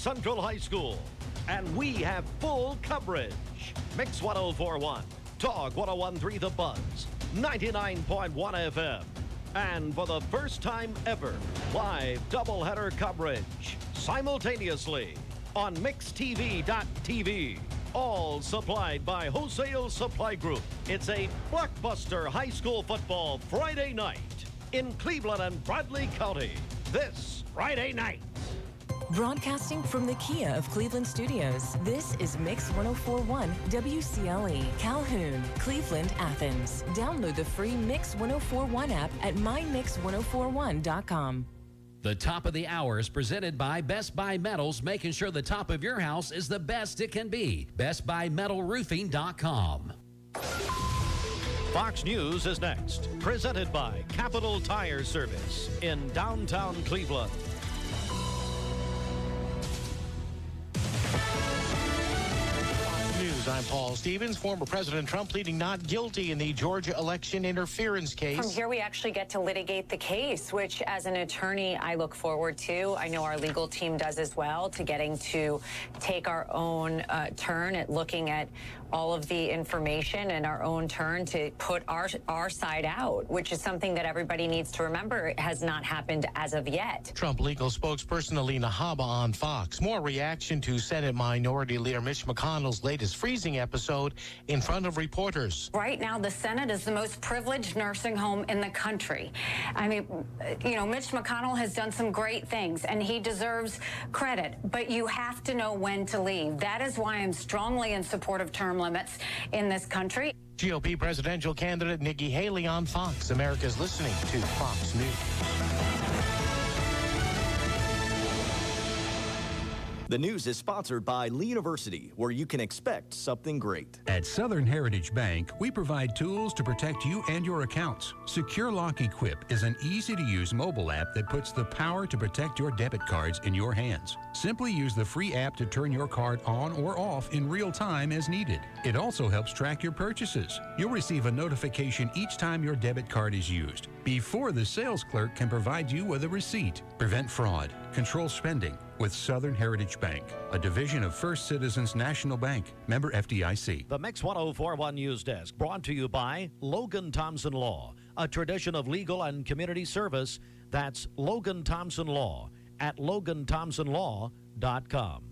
Central High School. And we have full coverage. Mix 1041, Dog 1013 The Buzz, 99.1 FM. And for the first time ever, live doubleheader coverage simultaneously on MixTV.tv. All supplied by Wholesale Supply Group. It's a blockbuster high school football Friday night in Cleveland and Bradley County. This Friday night. Broadcasting from the Kia of Cleveland Studios, this is Mix 1041 WCLE, Calhoun, Cleveland, Athens. Download the free Mix 1041 app at mymix1041.com. The top of the hour is presented by Best Buy Metals, making sure the top of your house is the best it can be. BestBuyMetalRoofing.com. Fox News is next, presented by Capital Tire Service in downtown Cleveland. News. I'm Paul Stevens. Former President Trump pleading not guilty in the Georgia election interference case. From here, we actually get to litigate the case, which as an attorney, I look forward to. I know our legal team does as well, to getting to take our own turn at looking at all of the information and our own turn to put our side out, which is something that everybody needs to remember. It has not happened as of yet. Trump legal spokesperson Alina Habba on Fox. More reaction to Senate Minority Leader Mitch McConnell's latest freezing episode in front of reporters. Right now, the Senate is the most privileged nursing home in the country. I mean, Mitch McConnell has done some great things, and he deserves credit, but you have to know when to leave. That is why I'm strongly in support of term limits in this country. GOP presidential candidate Nikki Haley on Fox. America's listening to Fox News. The news is sponsored by Lee University, where you can expect something great. At Southern Heritage Bank, we provide tools to protect you and your accounts. Secure Lock Equip is an easy-to-use mobile app that puts the power to protect your debit cards in your hands. Simply use the free app to turn your card on or off in real time as needed. It also helps track your purchases. You'll receive a notification each time your debit card is used, before the sales clerk can provide you with a receipt. Prevent fraud. Control spending with Southern Heritage Bank, a division of First Citizens National Bank, member FDIC. The Mix 1041 News Desk, brought to you by Logan Thompson Law, a tradition of legal and community service. That's Logan Thompson Law at LoganThompsonLaw.com.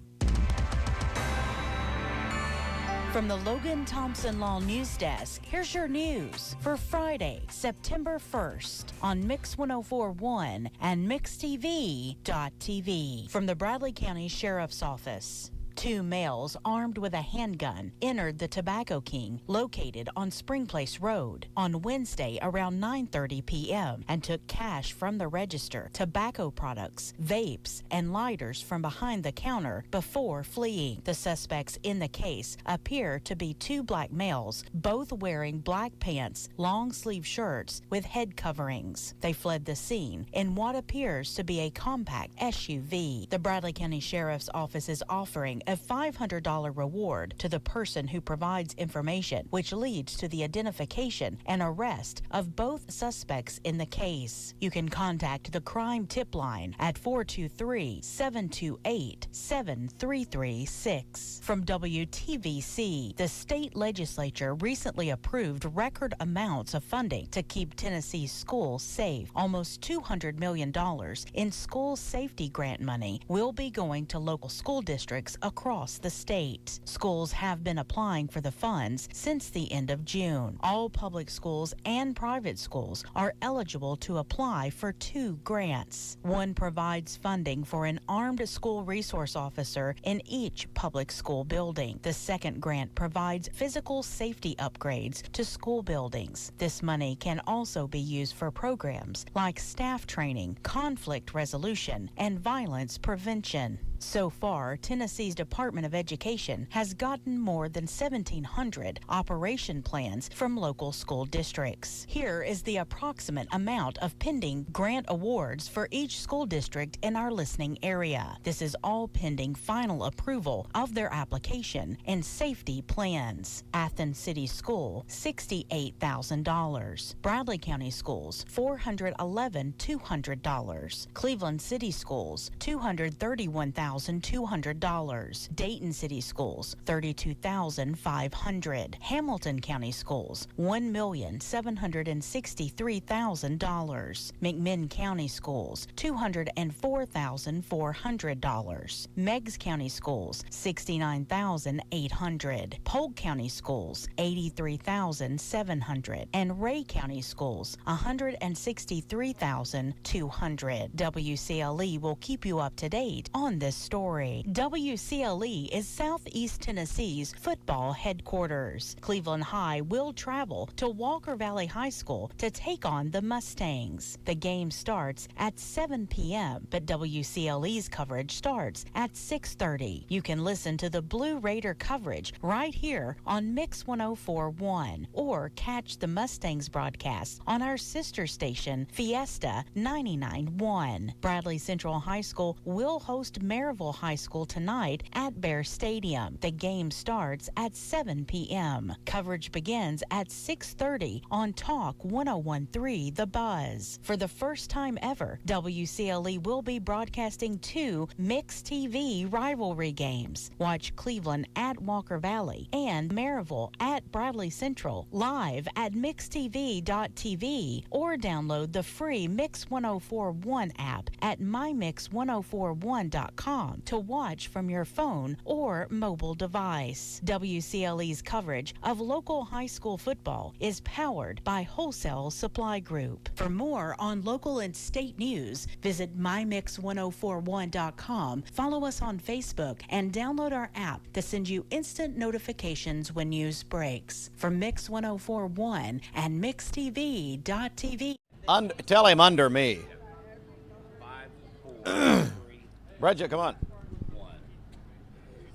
From the Logan Thompson Law News Desk, here's your news for Friday, September 1st on Mix 1041 and MixTV.tv. From the Bradley County Sheriff's Office. 2 males armed with a handgun entered the Tobacco King located on Spring Place Road on Wednesday around 9:30 p.m. and took cash from the register, tobacco products, vapes, and lighters from behind the counter before fleeing. The suspects in the case appear to be 2 black males, both wearing black pants, long-sleeve shirts with head coverings. They fled the scene in what appears to be a compact SUV. The Bradley County Sheriff's Office is offering a $500 reward to the person who provides information, which leads to the identification and arrest of both suspects in the case. You can contact the crime tip line at 423-728-7336. From WTVC, the state legislature recently approved record amounts of funding to keep Tennessee's schools safe. Almost $200 million in school safety grant money will be going to local school districts across the state. Schools have been applying for the funds since the end of June. All public schools and private schools are eligible to apply for 2 grants. One provides funding for an armed school resource officer in each public school building. The second grant provides physical safety upgrades to school buildings. This money can also be used for programs like staff training, conflict resolution, and violence prevention. So far, Tennessee's Department of Education has gotten more than 1,700 operation plans from local school districts. Here is the approximate amount of pending grant awards for each school district in our listening area. This is all pending final approval of their application and safety plans. Athens City School, $68,000. Bradley County Schools, $411,200. Cleveland City Schools, $231,000. $34,200. Dayton City Schools, $32,500. Hamilton County Schools, $1,763,000. McMinn County Schools, $204,400. Meigs County Schools, $69,800. Polk County Schools, $83,700. And Ray County Schools, $163,200. WCLE will keep you up to date on this story. WCLE is Southeast Tennessee's football headquarters. Cleveland High will travel to Walker Valley High School to take on the Mustangs. The game starts at 7 p.m., but WCLE's coverage starts at 6:30. You can listen to the Blue Raider coverage right here on Mix 104.1 or catch the Mustangs broadcast on our sister station, Fiesta 99.1. Bradley Central High School will host Maryville High School tonight at Bear Stadium. The game starts at 7 p.m. Coverage begins at 6:30 on Talk 101.3 The Buzz. For the first time ever, WCLE will be broadcasting 2 Mix TV rivalry games. Watch Cleveland at Walker Valley and Maryville at Bradley Central live at mixtv.tv or download the free Mix 104.1 app at mymix1041.com to watch from your phone or mobile device. WCLE's coverage of local high school football is powered by Wholesale Supply Group. For more on local and state news, visit mymix1041.com, follow us on Facebook, and download our app to send you instant notifications when news breaks. For Mix 104.1 and mixtv.tv. Tell him under me. Bridget, come on.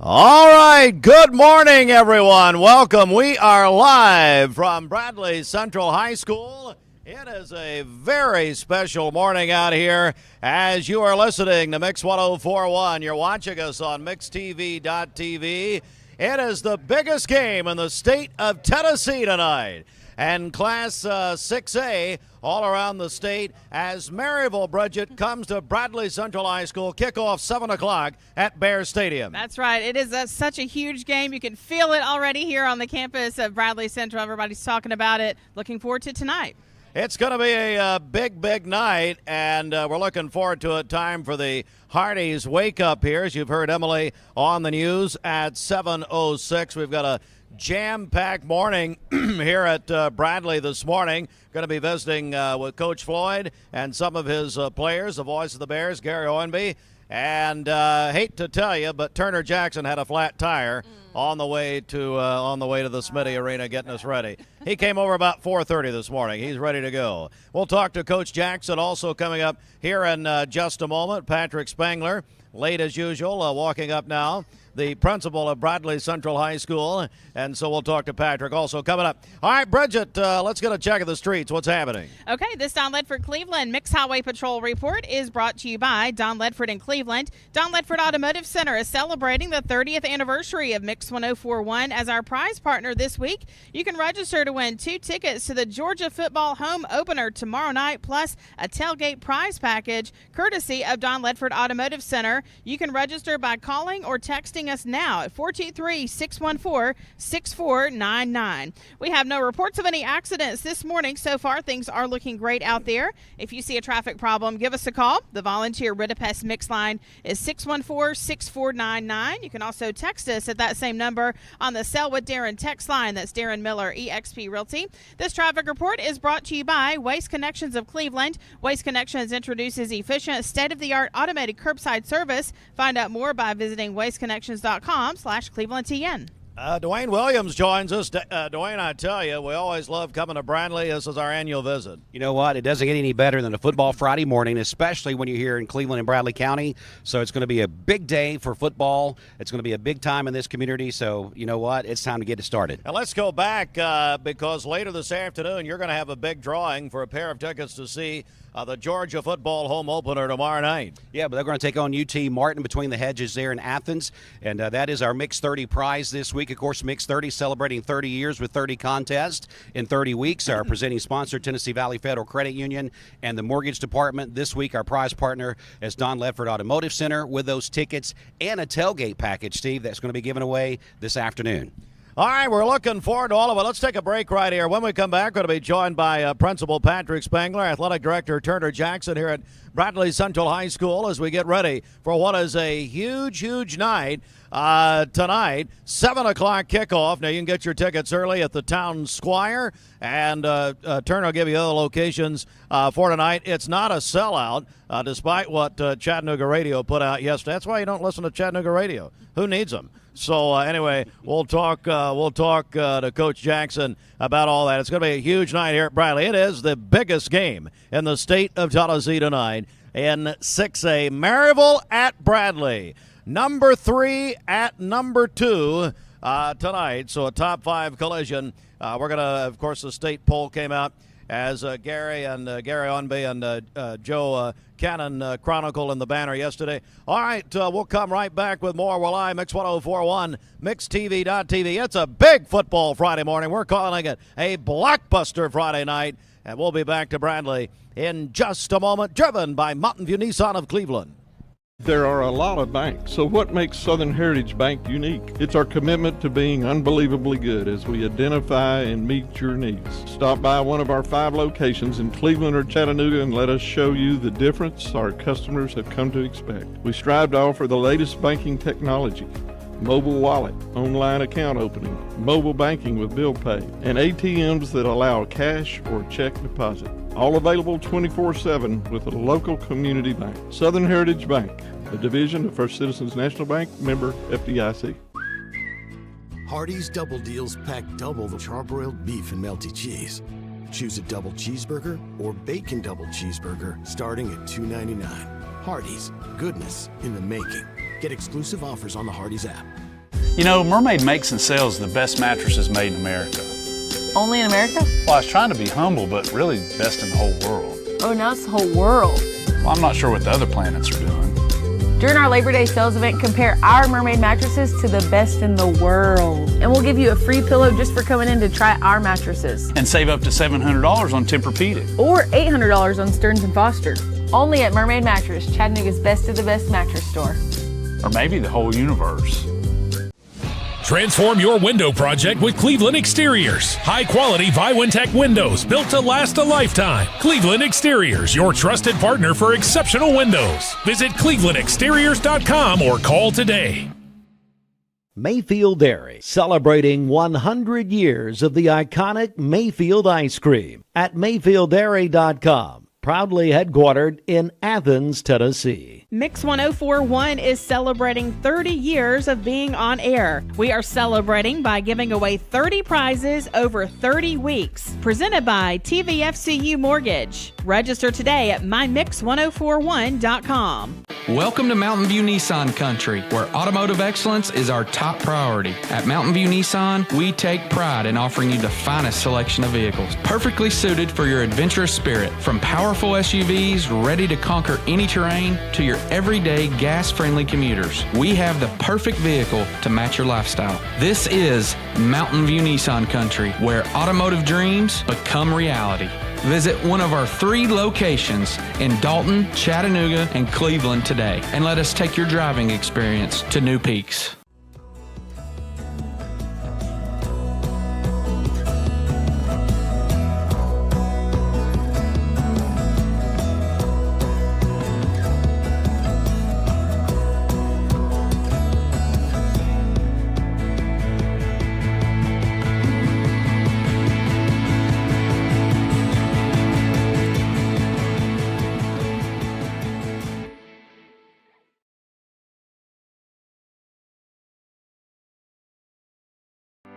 All right, good morning, everyone. Welcome. We are live from Bradley Central High School. It is a very special morning out here as you are listening to Mix 104.1. You're watching us on mixtv.tv. It is the biggest game in the state of Tennessee tonight. And Class 6A all around the state as Maryville, Bridget, comes to Bradley Central High School. Kickoff 7 o'clock at Bear Stadium. That's right. It is such a huge game. You can feel it already here on the campus of Bradley Central. Everybody's talking about it. Looking forward to tonight. It's going to be a big, big night, and we're looking forward to it. Time for the Hardee's Wake Up here. As you've heard Emily on the news at 7:06. We've got a jam-packed morning here at Bradley this morning. Going to be visiting with Coach Floyd and some of his players, the voice of the Bears, Gary Owenby. And hate to tell you, but Turner Jackson had a flat tire on the way to the Smitty Arena getting us ready. He came over about 4:30 this morning. He's ready to go. We'll talk to Coach Jackson also coming up here in just a moment. Patrick Spangler, late as usual, walking up now, the principal of Bradley Central High School, and so we'll talk to Patrick also coming up. All right, Bridget, let's get a check of the streets. What's happening? Okay, this Don Ledford Cleveland Mixed Highway Patrol report is brought to you by Don Ledford in Cleveland. Don Ledford Automotive Center is celebrating the 30th anniversary of Mix 104.1 as our prize partner this week. You can register to win 2 tickets to the Georgia football home opener tomorrow night, plus a tailgate prize package courtesy of Don Ledford Automotive Center. You can register by calling or texting us now at 423-614-6499. We have no reports of any accidents this morning. So far, things are looking great out there. If you see a traffic problem, give us a call. The volunteer Ridipest Mix line is 614-6499. You can also text us at that same number on the Sell with Darren text line. That's Darren Miller, eXp Realty. This traffic report is brought to you by Waste Connections of Cleveland. Waste Connections introduces efficient, state-of-the-art automated curbside service. Find out more by visiting wasteconnections.com/ClevelandTN. Dwayne Williams joins us. Dwayne, I tell you, we always love coming to Bradley. This is our annual visit. You know what? It doesn't get any better than a football Friday morning, especially when you're here in Cleveland and Bradley County. So it's going to be a big day for football. It's going to be a big time in this community. So you know what? It's time to get it started. And let's go back because later this afternoon, you're going to have a big drawing for a pair of tickets to see the Georgia football home opener tomorrow night. Yeah, but they're going to take on UT Martin between the hedges there in Athens, and that is our Mix 30 prize this week. Of course, Mix 30 celebrating 30 years with 30 contests in 30 weeks. Our presenting sponsor, Tennessee Valley Federal Credit Union and the Mortgage Department. This week, our prize partner is Don Ledford Automotive Center with those tickets and a tailgate package, Steve, that's going to be given away this afternoon. All right, we're looking forward to all of it. Let's take a break right here. When we come back, we're going to be joined by Principal Patrick Spangler, Athletic Director Turner Jackson here at Bradley Central High School as we get ready for what is a huge night tonight. 7 o'clock kickoff. Now, you can get your tickets early at the Town Squire, and Turner will give you other locations for tonight. It's not a sellout, despite what Chattanooga Radio put out yesterday. That's why you don't listen to Chattanooga Radio. Who needs them? So anyway, we'll talk to Coach Jackson about all that. It's going to be a huge night here at Bradley. It is the biggest game in the state of Tennessee tonight in 6A. Maryville at Bradley, number 3 at number 2 tonight. So a top 5 collision. We're going to, of course, the state poll came out as Gary Onby and Joe Cannon chronicled in the banner yesterday. All right, we'll come right back with more. We're live, Mix 1041, MixTV.tv. It's a big football Friday morning. We're calling it a blockbuster Friday night, and we'll be back to Bradley in just a moment, driven by Mountain View Nissan of Cleveland. There are a lot of banks, so what makes Southern Heritage Bank unique? It's our commitment to being unbelievably good as we identify and meet your needs. Stop by one of our 5 locations in Cleveland or Chattanooga and let us show you the difference our customers have come to expect. We strive to offer the latest banking technology, mobile wallet, online account opening, mobile banking with bill pay, and ATMs that allow cash or check deposit. All available 24/7 with a local community bank. Southern Heritage Bank, a division of First Citizens National Bank, member FDIC. Hardee's Double Deals pack double the charbroiled beef and melty cheese. Choose a double cheeseburger or bacon double cheeseburger starting at $2.99. Hardee's, goodness in the making. Get exclusive offers on the Hardee's app. You know, Mermaid makes and sells the best mattresses made in America. Only in America? Well, I was trying to be humble, but really best in the whole world. Oh, now it's the whole world. Well, I'm not sure what the other planets are doing. During our Labor Day sales event, compare our Mermaid mattresses to the best in the world. And we'll give you a free pillow just for coming in to try our mattresses. And save up to $700 on Tempur-Pedic. Or $800 on Stearns & Foster. Only at Mermaid Mattress, Chattanooga's best of the best mattress store. Or maybe the whole universe. Transform your window project with Cleveland Exteriors. High-quality Viwintech windows built to last a lifetime. Cleveland Exteriors, your trusted partner for exceptional windows. Visit clevelandexteriors.com or call today. Mayfield Dairy, celebrating 100 years of the iconic Mayfield ice cream at mayfielddairy.com. Proudly headquartered in Athens, Tennessee. Mix 1041 is celebrating 30 years of being on air. We are celebrating by giving away 30 prizes over 30 weeks. Presented by TVFCU Mortgage. Register today at mymix1041.com. Welcome to Mountain View Nissan Country, where automotive excellence is our top priority. At Mountain View Nissan, we take pride in offering you the finest selection of vehicles, perfectly suited for your adventurous spirit. From powerful SUVs ready to conquer any terrain to your everyday gas-friendly commuters, we have the perfect vehicle to match your lifestyle. This is Mountain View Nissan Country, where automotive dreams become reality. Visit one of our 3 locations in Dalton, Chattanooga, and Cleveland today, and let us take your driving experience to new peaks.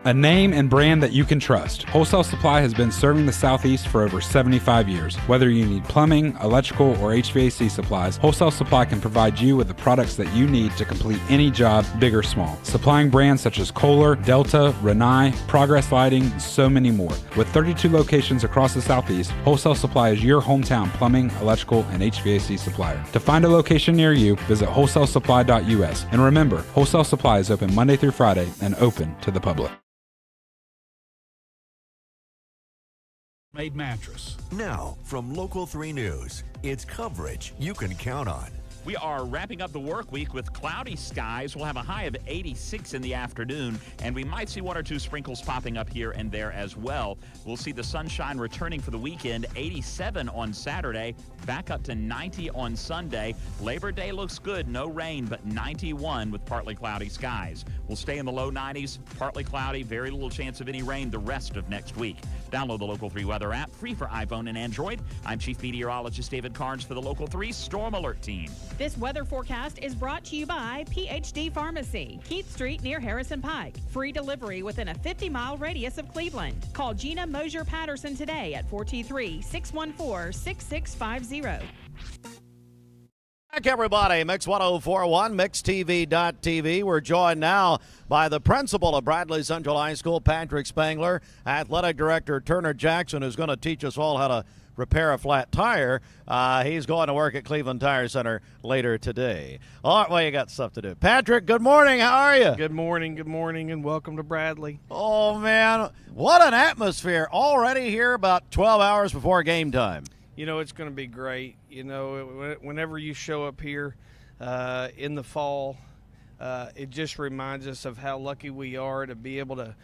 A name and brand that you can trust. Wholesale Supply has been serving the Southeast for over 75 years. Whether you need plumbing, electrical, or HVAC supplies, Wholesale Supply can provide you with the products that you need to complete any job, big or small. Supplying brands such as Kohler, Delta, Rinnai, Progress Lighting, and so many more. With 32 locations across the Southeast, Wholesale Supply is your hometown plumbing, electrical, and HVAC supplier. To find a location near you, visit wholesalesupply.us. And remember, Wholesale Supply is open Monday through Friday and open to the public. Made mattress. Now, from Local 3 News, it's coverage you can count on. We are wrapping up the work week with cloudy skies. We'll have a high of 86 in the afternoon, and we might see one or two sprinkles popping up here and there as well. We'll see the sunshine returning for the weekend, 87 on Saturday, back up to 90 on Sunday. Labor Day looks good, no rain, but 91 with partly cloudy skies. We'll stay in the low 90s, partly cloudy, very little chance of any rain the rest of next week. Download the Local 3 weather app, free for iPhone and Android. I'm Chief Meteorologist David Carnes for the Local 3 Storm Alert Team. This weather forecast is brought to you by PhD Pharmacy, Keith Street near Harrison Pike. Free delivery within a 50-mile radius of Cleveland. Call Gina Mosier Patterson today at 423-614-6650. Back, everybody. Mix 1041, MixTV.tv. We're joined now by the principal of Bradley Central High School, Patrick Spangler, athletic director Turner Jackson, who's going to teach us all how to repair a flat tire. He's going to work at Cleveland Tire Center later today. All right, well, you got stuff to do. Patrick, good morning. How are you? Good morning, and welcome to Bradley. Oh, man, what an atmosphere already here about 12 hours before game time. You know, it's going to be great. You know, whenever you show up here in the fall, it just reminds us of how lucky we are to be able to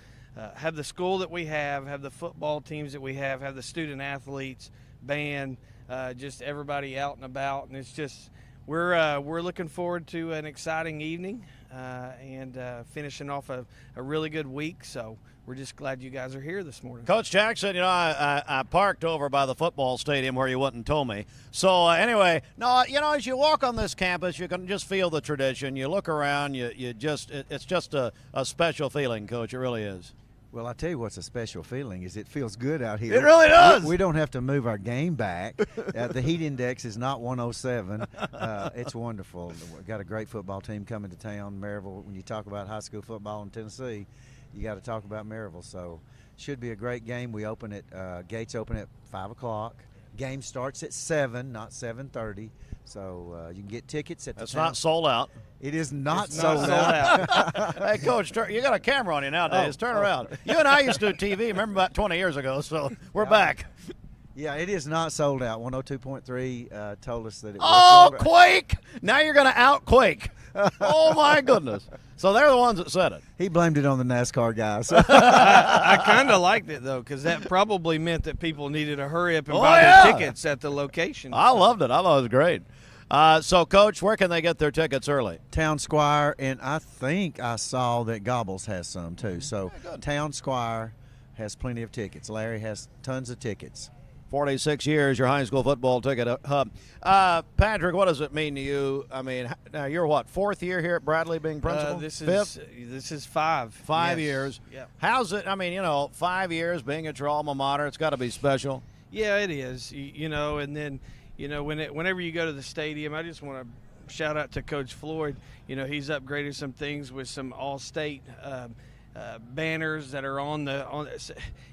have the school that we have the football teams that we have the student athletes, band, just everybody out and about. And it's just, we're looking forward to an exciting evening and finishing off a really good week. So we're just glad you guys are here this morning. Coach Jackson, you know, I parked over by the football stadium where you wouldn't told me. So anyway, no, you know, as you walk on this campus, you can just feel the tradition. You look around, it's just a special feeling, Coach. It really is. Well, I tell you what's a special feeling is it feels good out here. It really does. We don't have to move our game back. The heat index is not 107. It's wonderful. We've got a great football team coming to town, Maryville. When you talk about high school football in Tennessee, you got to talk about Maryville. So should be a great game. We open at gates open at 5 o'clock. Game starts at 7, not 7:30. So you can get tickets at the It's not sold out. It is not sold out. Hey, Coach, you got a camera on you nowadays. Turn around. You and I used to do TV, remember, about 20 years ago, so we're back. Yeah, it is not sold out. 102.3 told us that it was Oh, sold out. Quake! Now you're going to out-Quake. Oh, my goodness. So they're the ones that said it. He blamed it on the NASCAR guys. I kind of liked it, though, because that probably meant that people needed to hurry up and buy their tickets at the location. I loved it. I thought it was great. So, Coach, where can they get their tickets early? Town Squire, and I think I saw that Gobbles has some, too. So Town Squire has plenty of tickets. Larry has tons of tickets. 46 years, your high school football ticket hub. Patrick, what does it mean to you? I mean, now you're what, fourth year here at Bradley being principal? Fifth? This is 5. 5 years. Yeah. How's it? I mean, you know, 5 years being at your alma mater, it's got to be special. Yeah, it is. You know, and then, you know, whenever you go to the stadium, I just want to shout out to Coach Floyd. You know, he's upgraded some things with some all-state banners that are on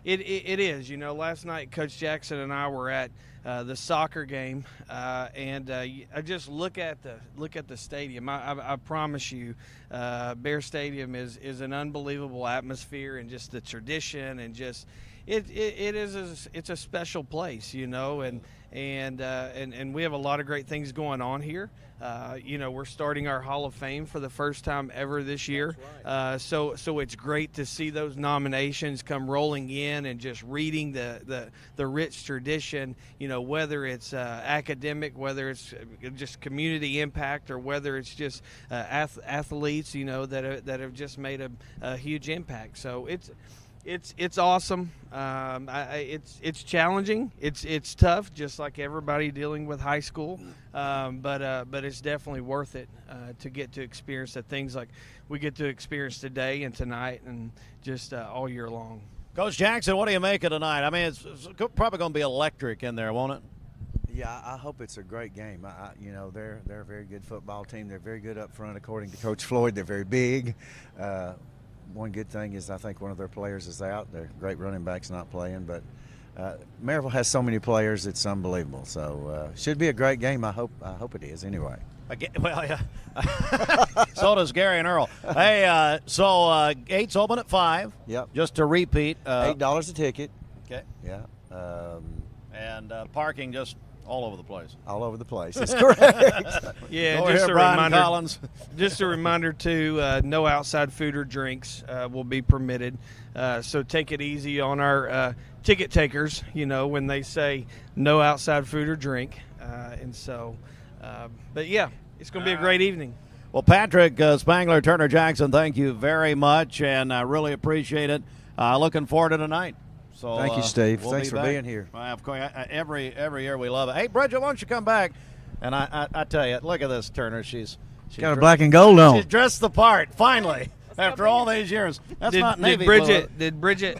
it is, you know, last night Coach Jackson and I were at the soccer game and I just look at the stadium. I promise you Bear Stadium is an unbelievable atmosphere, and just the tradition, and just it's a special place, you know, and we have a lot of great things going on here. You know, we're starting our Hall of Fame for the first time ever this year. Right. So it's great to see those nominations come rolling in, and just reading the rich tradition, you know, whether it's academic, whether it's just community impact, or whether it's just athletes, you know, that have just made a huge impact. So It's awesome. It's challenging. It's tough, just like everybody dealing with high school. But it's definitely worth it to get to experience the things like we get to experience today and tonight and just all year long. Coach Jackson, what do you make of tonight? I mean, it's probably going to be electric in there, won't it? Yeah, I hope it's a great game. They're a very good football team. They're very good up front, according to Coach Floyd. They're very big. One good thing is I think one of their players is out. Their great running back's not playing, but Maryville has so many players, it's unbelievable. So should be a great game. I hope it is anyway. Well, yeah. So does Gary and Earl. Hey, so gates open at 5. Yep. Just to repeat. $8 a ticket. Okay. Yeah. And parking just all over the place. All over the place. That's correct. Yeah, Go just here, a Brian reminder. Collins. Just a reminder too. No outside food or drinks will be permitted. So take it easy on our ticket takers. When they say no outside food or drink, but yeah, it's going to be a great evening. Well, Patrick Spangler, Turner Jackson, thank you very much, and I really appreciate it. Looking forward to tonight. So thank you, Steve. We'll Thanks be for back. being here. Of course, every year we love it. Hey, Bridget, why don't you come back? And I tell you, look at this, Turner. She's got a black and gold on. She's dressed the part finally after all these years. That's not Navy blue. Did Bridget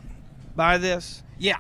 buy this? Yeah.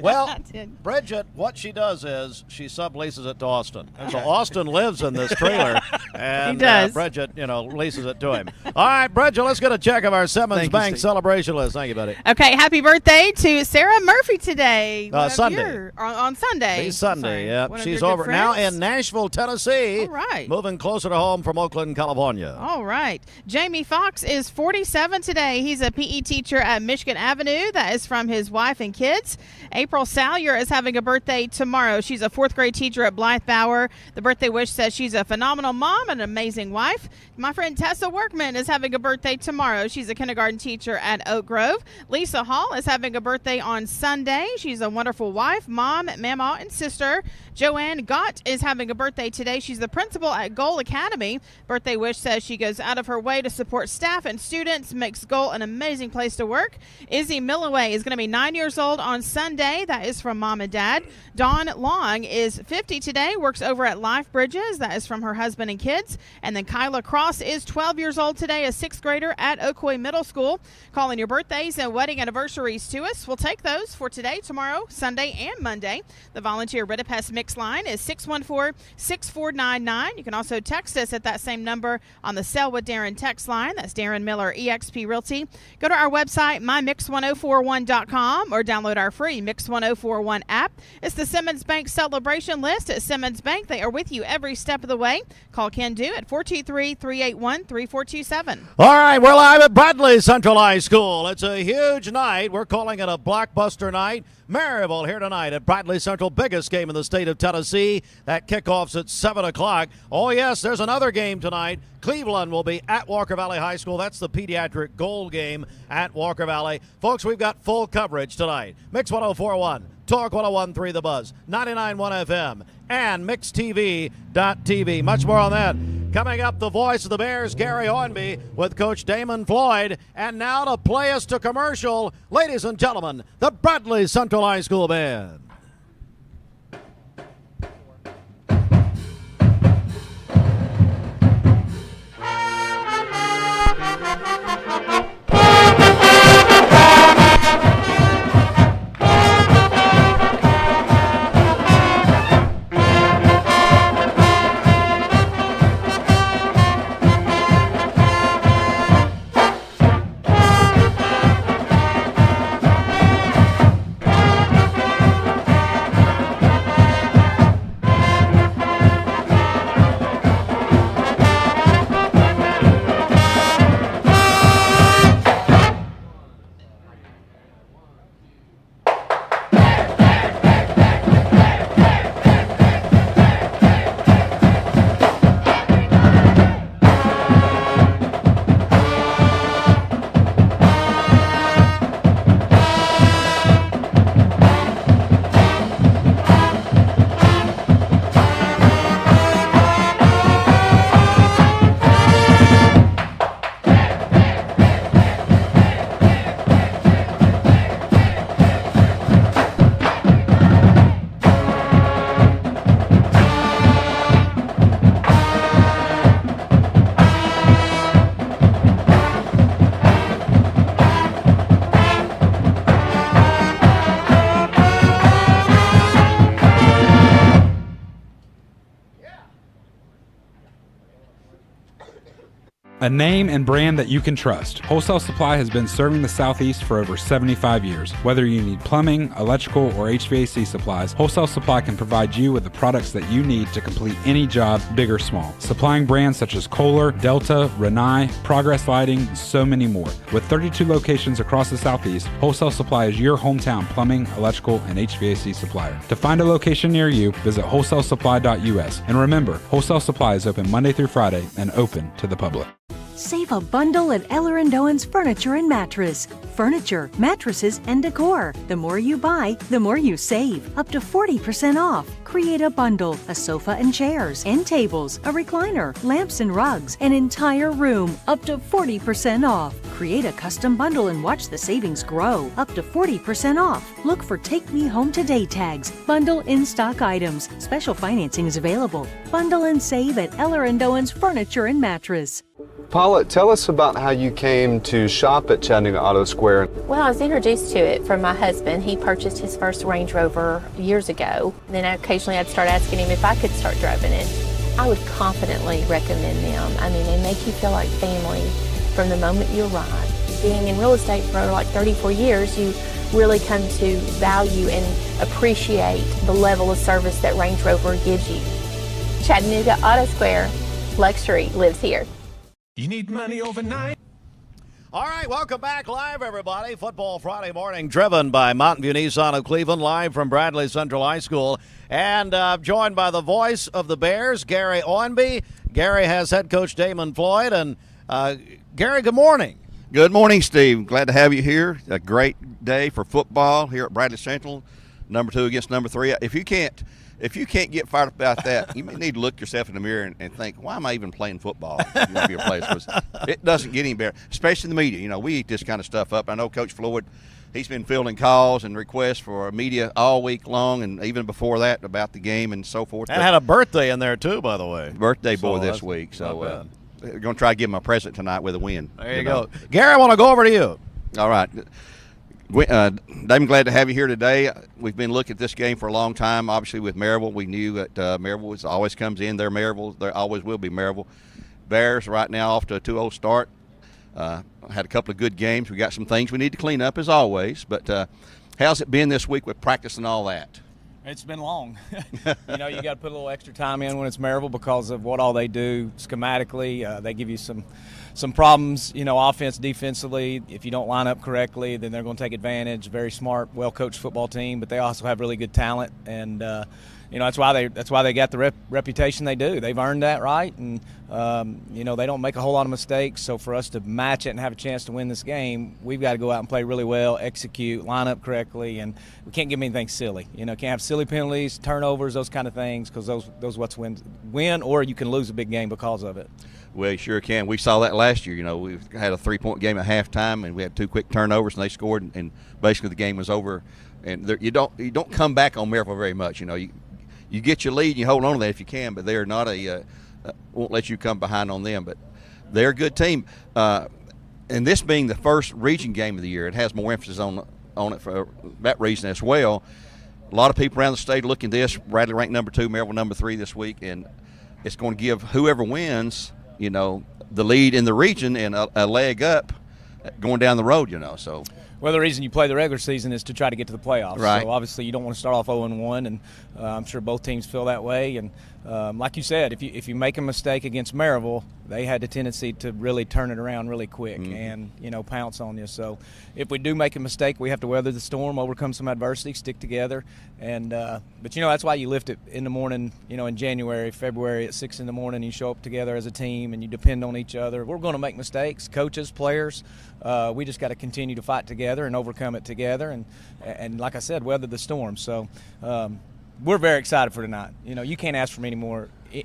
Well, Bridget, what she does is she subleases it to Austin. So Austin lives in this trailer, and He does. Bridget, leases it to him. All right, Bridget, let's get a check of our Simmons Thank you, Bank Steve. celebration list. Thank you, buddy. Okay, happy birthday to Sarah Murphy today. One of Sunday. on Sunday. It's Sunday, Sorry. yeah. One of She's your good over now friends. in Nashville, Tennessee. All right. Moving closer to home from Oakland, California. All right. Jamie Fox is 47 today. He's a PE teacher at Michigan Avenue. That is from his wife and kids. April Salyer is having a birthday tomorrow. She's a 4th grade teacher at Blythe Bower. The birthday wish says she's a phenomenal mom and an amazing wife. My friend Tessa Workman is having a birthday tomorrow. She's a kindergarten teacher at Oak Grove. Lisa Hall is having a birthday on Sunday. She's a wonderful wife, mom, mama, and sister. Joanne Gott is having a birthday today. She's the principal at Goal Academy. Birthday wish says she goes out of her way to support staff and students, makes Goal an amazing place to work. Izzy Milloway is going to be 9 years old on Sunday. That is from mom and dad. Dawn Long is 50 today, works over at Life Bridges. That is from her husband and kids. And then Kyla Cross is 12 years old today, a 6th grader at Ocoee Middle School. Calling your birthdays and wedding anniversaries to us. We'll take those for today, tomorrow, Sunday, and Monday. The volunteer Ridipest Mix line is 614-6499. You can also text us at that same number on the Sell with Darren text line. That's Darren Miller, eXp Realty. Go to our website, mymix1041.com, or download our free Mix 1041 app. It's the Simmons Bank celebration list at Simmons Bank. They are with you every step of the way. Call Ken Do at 423-381-3427. All right, we're live at Bradley Central High School. It's a huge night. We're calling it a blockbuster night. Maryville here tonight at Bradley Central, biggest game in the state of Tennessee. That kickoff's at 7 o'clock. Oh, yes, there's another game tonight. Cleveland will be at Walker Valley High School. That's the pediatric gold game at Walker Valley. Folks, we've got full coverage tonight. Mix 104.1, Talk 101.3 The Buzz, 99.1 FM, and MixTV.tv. Much more on that. Coming up, the voice of the Bears, Gary Hornby, with Coach Damon Floyd. And now to play us to commercial, ladies and gentlemen, the Bradley Central High School Band. A name and brand that you can trust. Wholesale Supply has been serving the Southeast for over 75 years. Whether you need plumbing, electrical, or HVAC supplies, Wholesale Supply can provide you with the products that you need to complete any job, big or small. Supplying brands such as Kohler, Delta, Rinnai, Progress Lighting, and so many more. With 32 locations across the Southeast, Wholesale Supply is your hometown plumbing, electrical, and HVAC supplier. To find a location near you, visit wholesalesupply.us. And remember, Wholesale Supply is open Monday through Friday and open to the public. Save a bundle at Eller & Owen's Furniture and Mattress. Furniture, mattresses, and decor. The more you buy, the more you save. Up to 40% off. Create a bundle, a sofa and chairs, end tables, a recliner, lamps and rugs, an entire room. Up to 40% off. Create a custom bundle and watch the savings grow. Up to 40% off. Look for Take Me Home Today tags. Bundle in-stock items. Special financing is available. Bundle and save at Eller & Owen's Furniture and Mattress. Paula, tell us about how you came to shop at Chattanooga Auto Square. Well, I was introduced to it from my husband. He purchased his first Range Rover years ago. Then occasionally I'd start asking him if I could start driving it. I would confidently recommend them. I mean, they make you feel like family from the moment you arrive. Being in real estate for like 34 years, you really come to value and appreciate the level of service that Range Rover gives you. Chattanooga Auto Square, luxury lives here. You need money overnight. All right, welcome back live, everybody. Football Friday morning, driven by Mountain View Nissan of Cleveland, live from Bradley Central High School. And joined by the voice of the Bears, Gary Owenby. Gary has head coach Damon Floyd. And Gary, good morning. Good morning, Steve. Glad to have you here. A great day for football here at Bradley Central, number 2 against number 3. If you can't get fired up about that, you need to look yourself in the mirror and think, why am I even playing football? Your place was, it doesn't get any better, especially the media. You know, we eat this kind of stuff up. I know Coach Floyd, he's been fielding calls and requests for media all week long, and even before that about the game and so forth. And had a birthday in there too, by the way. Birthday boy this week. So we're going to try to give him a present tonight with a win. There you go. Gary, I want to go over to you. All right. I'm glad to have you here today. We've been looking at this game for a long time. Obviously, with Maryville, we knew that Maryville always comes in. They're Maryville. There always will be Maryville. Bears right now off to a 2-0 start. Had a couple of good games. We got some things we need to clean up as always. But how's it been this week with practice and all that? It's been long. You know, you got to put a little extra time in when it's Maryville because of what all they do schematically. They give you some problems, you know, offense, defensively. If you don't line up correctly, then they're going to take advantage. Very smart, well-coached football team, but they also have really good talent, and you know, that's why they got the reputation they do. They've earned that, right? And you know, they don't make a whole lot of mistakes. So for us to match it and have a chance to win this game, we've got to go out and play really well, execute, line up correctly, and we can't give them anything silly. You know, can't have silly penalties, turnovers, those kind of things, because those what's win, or you can lose a big game because of it. Well, you sure can. We saw that last year. You know, we had a 3-point game at halftime, and we had 2 quick turnovers, and they scored, and basically the game was over. And you don't come back on Maryville very much. You know, you get your lead and you hold on to that if you can, but they're not won't let you come behind on them. But they're a good team. And this being the first region game of the year, it has more emphasis on it for that reason as well. A lot of people around the state looking at this. Bradley ranked number 2, Maryville number 3 this week, and it's going to give whoever wins, you know, the lead in the region and a leg up going down the road, you know. So. Well, the reason you play the regular season is to try to get to the playoffs. Right. So obviously you don't want to start off 0-1, and I'm sure both teams feel that way. And like you said, if you make a mistake against Maryville, they had the tendency to really turn it around really quick and, you know, pounce on you. So if we do make a mistake, we have to weather the storm, overcome some adversity, stick together. And but, you know, that's why you lift it in the morning, you know, in January, February at 6 in the morning. You show up together as a team and you depend on each other. We're going to make mistakes, coaches, players. We just got to continue to fight together and overcome it together. And like I said, weather the storm. So we're very excited for tonight. You know, you can't ask for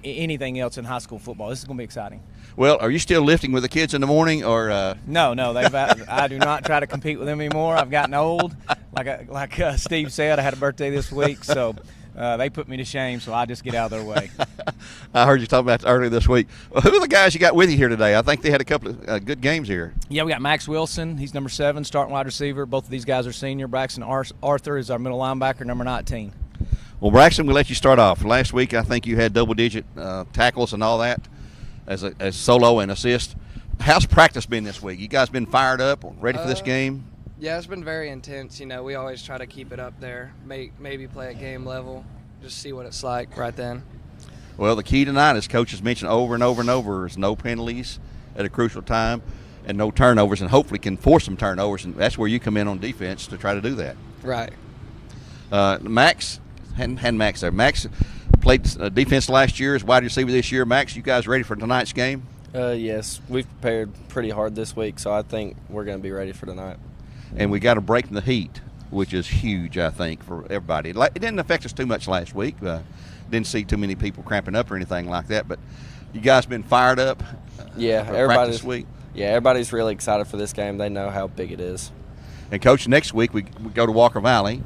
anything else in high school football. This is going to be exciting. Well, are you still lifting with the kids in the morning, or? No. I do not try to compete with them anymore. I've gotten old. Like Steve said, I had a birthday this week, so they put me to shame. So I just get out of their way. I heard you talking about earlier this week. Well, who are the guys you got with you here today? I think they had a couple of good games here. Yeah, we got Max Wilson. He's number 7, starting wide receiver. Both of these guys are senior. Braxton Arthur is our middle linebacker, number 19. Well, Braxton, we'll let you start off. Last week, I think you had double-digit tackles and all that as solo and assist. How's practice been this week? You guys been fired up, ready for this game? Yeah, it's been very intense. We always try to keep it up there, maybe play at game level, just see what it's like right then. Well, the key tonight, as Coach has mentioned over and over and over, is no penalties at a crucial time and no turnovers, and hopefully can force some turnovers, and that's where you come in on defense to try to do that. Right. Max, had Max there. Max played defense last year, as wide receiver this year. Max, you guys ready for tonight's game? Yes, we've prepared pretty hard this week, so I think we're going to be ready for tonight. And we got a break in the heat, which is huge, I think, for everybody. It didn't affect us too much last week. Didn't see too many people cramping up or anything like that. But you guys been fired up? Yeah, everybody's week. Yeah, everybody's really excited for this game. They know how big it is. And Coach, next week we go to Walker Valley.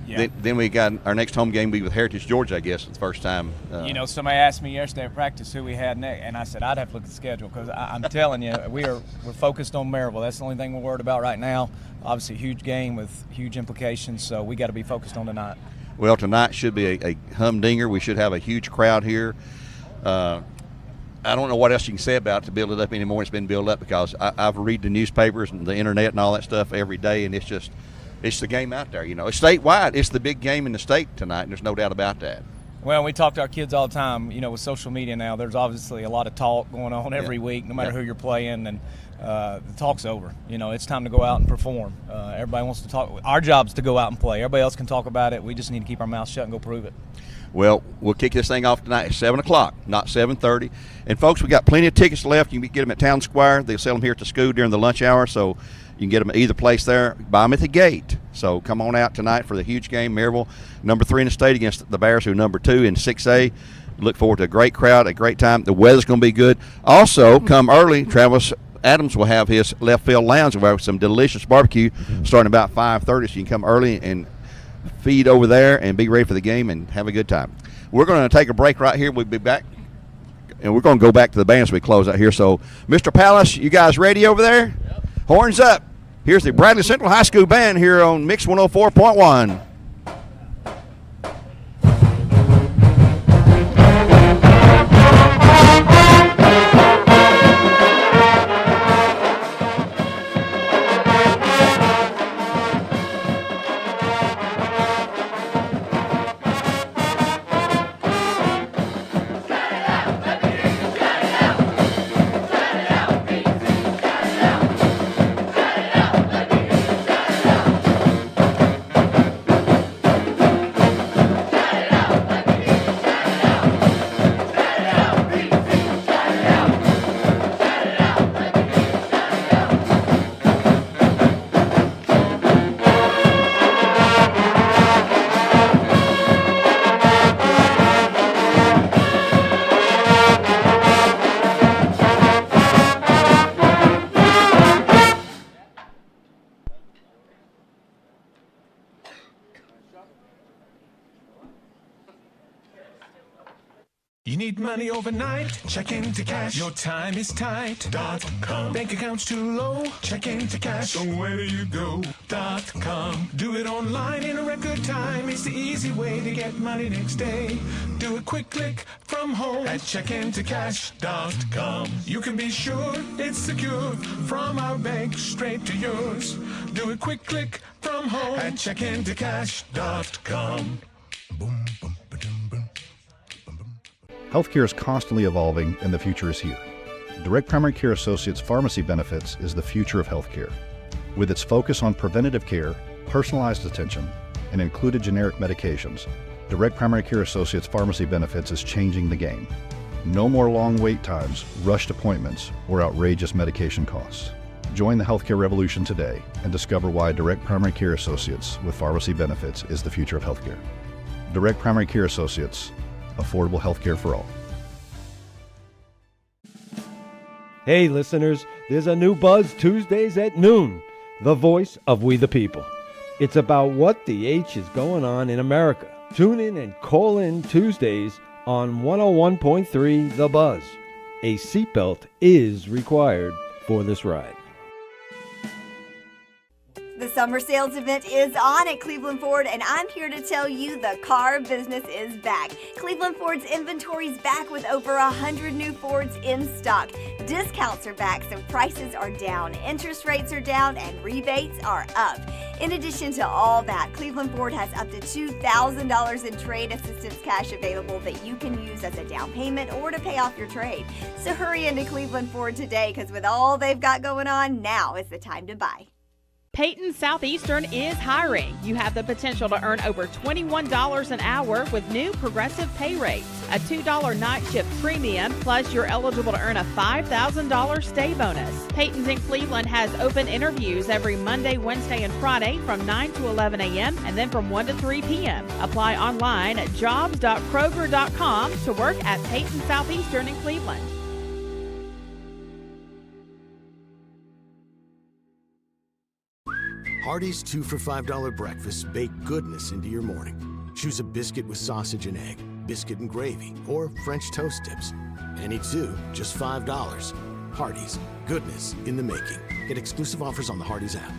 Yeah. Then we got our next home game be with Heritage Georgia, I guess, for the first time. Somebody asked me yesterday at practice who we had next, and I said I'd have to look at the schedule because I'm telling you, we're focused on Maryville. That's the only thing we're worried about right now. Obviously, a huge game with huge implications, so we got to be focused on tonight. Well, tonight should be a humdinger. We should have a huge crowd here. I don't know what else you can say about it to build it up anymore. It's been built up because I've read the newspapers and the internet and all that stuff every day, and it's the game out there. It's statewide. It's the big game in the state tonight, and there's no doubt about that. Well, we talk to our kids all the time. With social media now, there's obviously a lot of talk going on every week, no matter who you're playing, and the talk's over. It's time to go out and perform. Everybody wants to talk. Our job's to go out and play. Everybody else can talk about it. We just need to keep our mouths shut and go prove it. Well, we'll kick this thing off tonight at 7 o'clock, not 7:30. And, folks, we got plenty of tickets left. You can get them at Town Square. They'll sell them here at the school during the lunch hour, so you can get them at either place there. Buy them at the gate. So come on out tonight for the huge game. Maryville, number 3 in the state against the Bears, who are number 2 in 6A. Look forward to a great crowd, a great time. The weather's going to be good. Also, come early. Travis Adams will have his left field lounge with some delicious barbecue starting about 5:30, so you can come early and feed over there and be ready for the game and have a good time. We're going to take a break right here. We'll be back, and we're going to go back to the band as we close out here. So, Mr. Palace, you guys ready over there? Yep. Horns up. Here's the Bradley Central High School Band here on Mix 104.1. You need money overnight? Check into cash. Your time is tight. .com. Bank account's too low? Check into cash. So where do you go? .com. Do it online in a record time. It's the easy way to get money next day. Do a quick click from home at checkintocash.com. You can be sure it's secure from our bank straight to yours. Do a quick click from home at checkintocash.com. Boom, boom. Healthcare is constantly evolving and the future is here. Direct Primary Care Associates Pharmacy Benefits is the future of healthcare. With its focus on preventative care, personalized attention, and included generic medications, Direct Primary Care Associates Pharmacy Benefits is changing the game. No more long wait times, rushed appointments, or outrageous medication costs. Join the healthcare revolution today and discover why Direct Primary Care Associates with Pharmacy Benefits is the future of healthcare. Direct Primary Care Associates, affordable healthcare for all. Hey listeners, there's a new Buzz Tuesdays at noon, the voice of we the people. It's about what the H is going on in America. Tune in and call in Tuesdays on 101.3 The Buzz. A seatbelt is required for this ride. The summer sales event is on at Cleveland Ford, and I'm here to tell you the car business is back. Cleveland Ford's inventory is back with over 100 new Fords in stock. Discounts are back, so prices are down, interest rates are down, and rebates are up. In addition to all that, Cleveland Ford has up to $2,000 in trade assistance cash available that you can use as a down payment or to pay off your trade. So hurry into Cleveland Ford today, because with all they've got going on, now is the time to buy. Peyton Southeastern is hiring. You have the potential to earn over $21 an hour with new progressive pay rates, a $2 night shift premium, plus you're eligible to earn a $5,000 stay bonus. Peyton's in Cleveland has open interviews every Monday, Wednesday, and Friday from 9 to 11 a.m. and then from 1 to 3 p.m. Apply online at jobs.kroger.com to work at Peyton Southeastern in Cleveland. Hardee's 2 for $5 breakfasts bake goodness into your morning. Choose a biscuit with sausage and egg, biscuit and gravy, or French toast tips. Any two, just $5. Hardee's, goodness in the making. Get exclusive offers on the Hardee's app.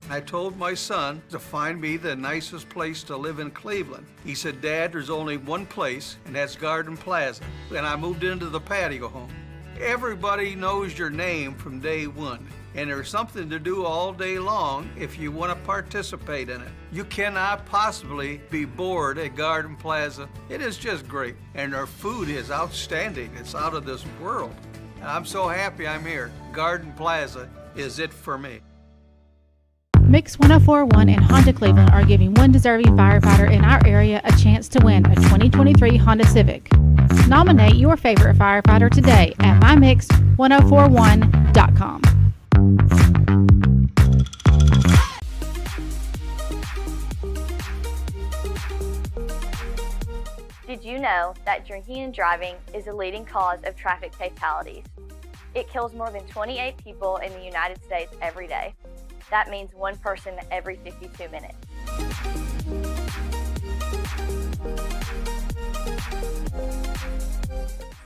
I told my son to find me the nicest place to live in Cleveland. He said, Dad, there's only one place, and that's Garden Plaza. And I moved into the patio home. Everybody knows your name from day one. And there's something to do all day long if you want to participate in it. You cannot possibly be bored at Garden Plaza. It is just great. And their food is outstanding. It's out of this world. And I'm so happy I'm here. Garden Plaza is it for me. Mix 1041 and Honda Cleveland are giving one deserving firefighter in our area a chance to win a 2023 Honda Civic. Nominate your favorite firefighter today at mymix1041.com. Did you know that drinking and driving is a leading cause of traffic fatalities? It kills more than 28 people in the United States every day. That means one person every 52 minutes.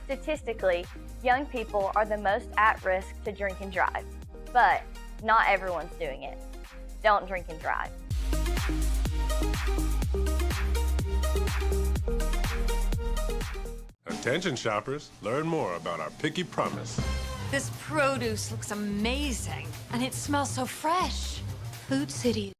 Statistically, young people are the most at risk to drink and drive, but not everyone's doing it. Don't drink and drive. Attention shoppers, learn more about our Picky Promise. This produce looks amazing, and it smells so fresh. Food City.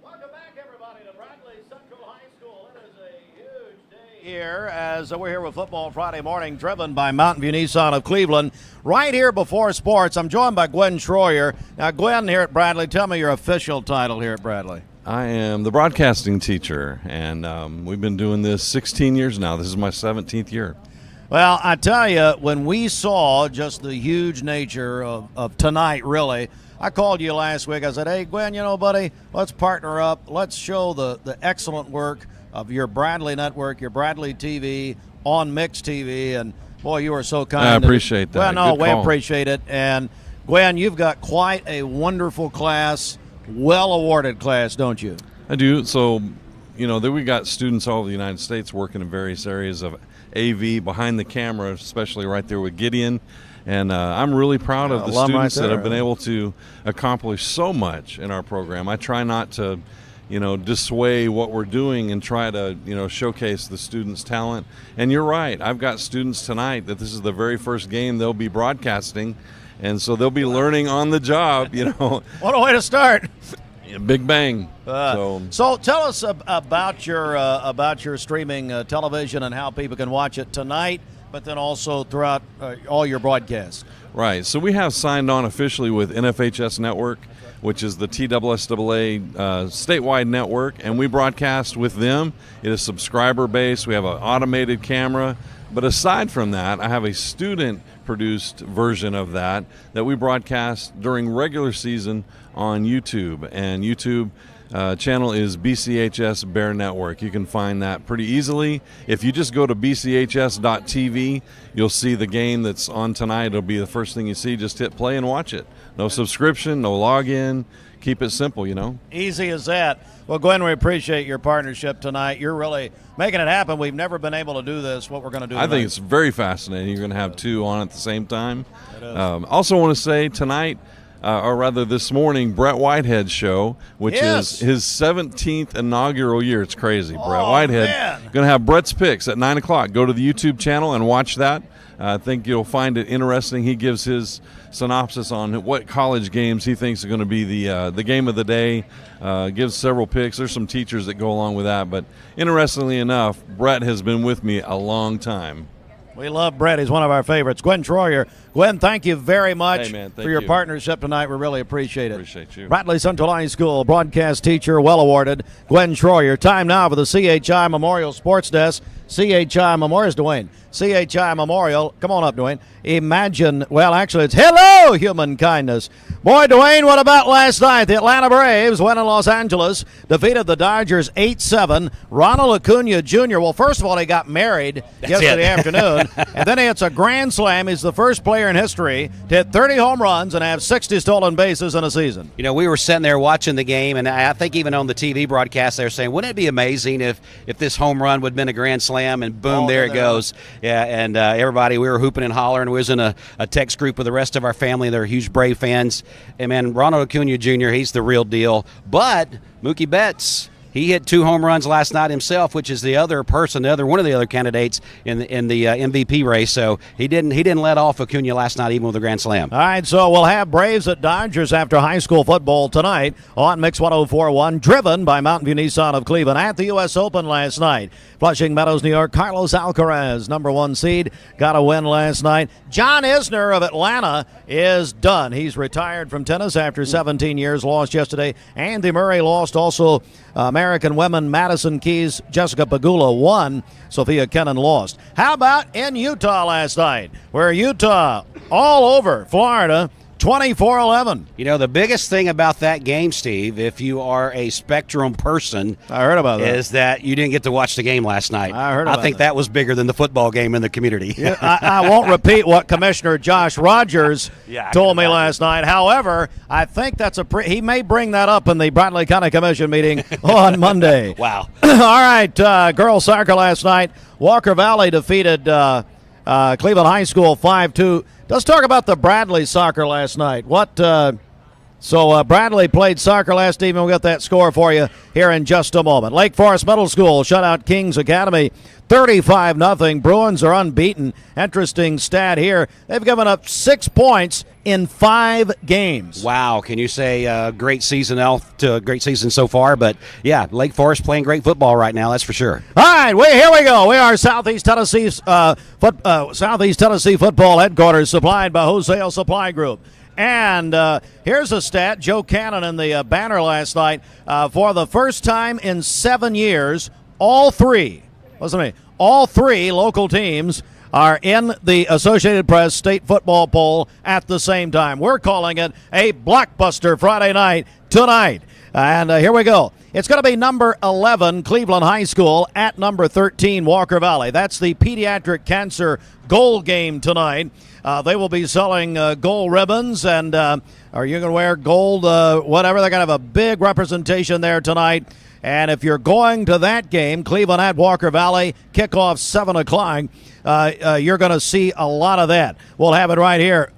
Welcome back, everybody, to Bradley Central High School. It is a huge day here as we're here with Football Friday Morning, driven by Mountain View Nissan of Cleveland. Right here before sports, I'm joined by Gwen Schroyer. Now, Gwen, here at Bradley, tell me your official title here at Bradley. I am the broadcasting teacher, and we've been doing this 16 years now. This is my 17th year. Well, I tell you, when we saw just the huge nature of tonight, really, I called you last week. I said, hey, Gwen, you know, buddy, let's partner up. Let's show the excellent work of your Bradley Network, your Bradley TV on Mix TV. And, boy, you were so kind. I appreciate that. Well, no, Good we call. appreciate it. And, Gwen, you've got quite a wonderful class, well-awarded class, don't you? I do. So, you know, we got students all over the United States working in various areas of AV, behind the camera, especially right there with Gideon. And I'm really proud of the students that have been able to accomplish so much in our program. I try not to, you know, dissuade what we're doing and try to, you know, showcase the students' talent. And you're right. I've got students tonight that this is the very first game they'll be broadcasting. And so they'll be learning on the job, you know. What a way to start. Big bang. So tell us about your streaming television and how people can watch it tonight, but then also throughout all your broadcasts. Right. So we have signed on officially with NFHS Network, which is the TSSAA statewide network, and we broadcast with them. It is subscriber-based. We have an automated camera. But aside from that, I have a student-produced version of that we broadcast during regular season on YouTube. And YouTube channel is BCHS Bear Network. You can find that pretty easily. If you just go to bchs.tv, you'll see the game that's on tonight. It'll be the first thing you see. Just hit play and watch it. No subscription, no login. Keep it simple, you know. Easy as that. Well, Gwen, we appreciate your partnership tonight. You're really making it happen. We've never been able to do this, what we're going to do tonight. I think it's very fascinating. You're going to have two on at the same time. Also want to say tonight, or rather this morning, Brett Whitehead's show, which Yes. is his 17th inaugural year. It's crazy. Brett Oh, Whitehead man. going to have Brett's Picks at 9 o'clock. Go to the YouTube channel and watch that. I think you'll find it interesting. He gives his synopsis on what college games he thinks are going to be the game of the day. Gives several picks. There's some teachers that go along with that. But interestingly enough, Brett has been with me a long time. We love Brett. He's one of our favorites. Gwen Troyer. Gwen, thank you very much Hey, man, thank for your you. partnership tonight. We really appreciate it. Appreciate you. Bradley Central High School broadcast teacher, well awarded, Gwen Troyer. Time now for the CHI Memorial Sports Desk. CHI Memorial. Dwayne. CHI Memorial. Come on up, Dwayne. Imagine, well, actually, it's hello, human kindness. Boy, Dwayne, what about last night? The Atlanta Braves went in Los Angeles, defeated the Dodgers 8-7. Ronald Acuna Jr., well, first of all, he got married yesterday afternoon, and then he hits a grand slam. He's the first player in history to hit 30 home runs and have 60 stolen bases in a season. You know, we were sitting there watching the game, and I think even on the TV broadcast, they were saying, wouldn't it be amazing if this home run would have been a grand slam? And boom, there it goes. Yeah, and everybody, we were hooping and hollering. We was in a text group with the rest of our family. They're huge Brave fans. And, man, Ronald Acuna Jr., he's the real deal. But Mookie Betts, he hit 2 home runs last night himself, which is the other person, one of the other candidates in the MVP race. So he didn't let off Acuna last night, even with a grand slam. All right, so we'll have Braves at Dodgers after high school football tonight on Mix 104.1, driven by Mountain View Nissan of Cleveland at the U.S. Open last night. Flushing Meadows, New York, Carlos Alcaraz, number 1 seed, got a win last night. John Isner of Atlanta is done. He's retired from tennis after 17 years, lost yesterday. Andy Murray lost also. American women, Madison Keys, Jessica Pegula won. Sophia Kennan lost. How about in Utah last night, where Utah all over Florida, 24-11. You know, the biggest thing about that game, Steve, if you are a Spectrum person, I heard about that, is that you didn't get to watch the game last night. I heard about I think that was bigger than the football game in the community. Yeah, I won't repeat what Commissioner Josh Rogers told me last night. However, I think that's he may bring that up in the Bradley County Commission meeting on Monday. Wow. All right, girls soccer last night. Walker Valley defeated Cleveland High School 5-2. Let's talk about the Bradley soccer last night. So Bradley played soccer last evening. We'll get that score for you here in just a moment. Lake Forest Middle School shut out Kings Academy 35-0. Bruins are unbeaten. Interesting stat here. They've given up 6 points in 5 games. Wow, can you say great season so far? But yeah, Lake Forest playing great football right now. That's for sure. All right, here we go. We are Southeast Tennessee's Southeast Tennessee football headquarters, supplied by Wholesale Supply Group. And here's a stat. Joe Cannon in the banner last night. For the first time in 7 years, all three local teams are in the Associated Press State Football Poll at the same time. We're calling it a blockbuster Friday night tonight. And here we go. It's going to be number 11, Cleveland High School, at number 13, Walker Valley. That's the pediatric cancer goal game tonight. They will be selling gold ribbons, and are you going to wear gold, whatever? They're going to have a big representation there tonight. And if you're going to that game, Cleveland at Walker Valley, kickoff 7 o'clock, you're going to see a lot of that. We'll have it right here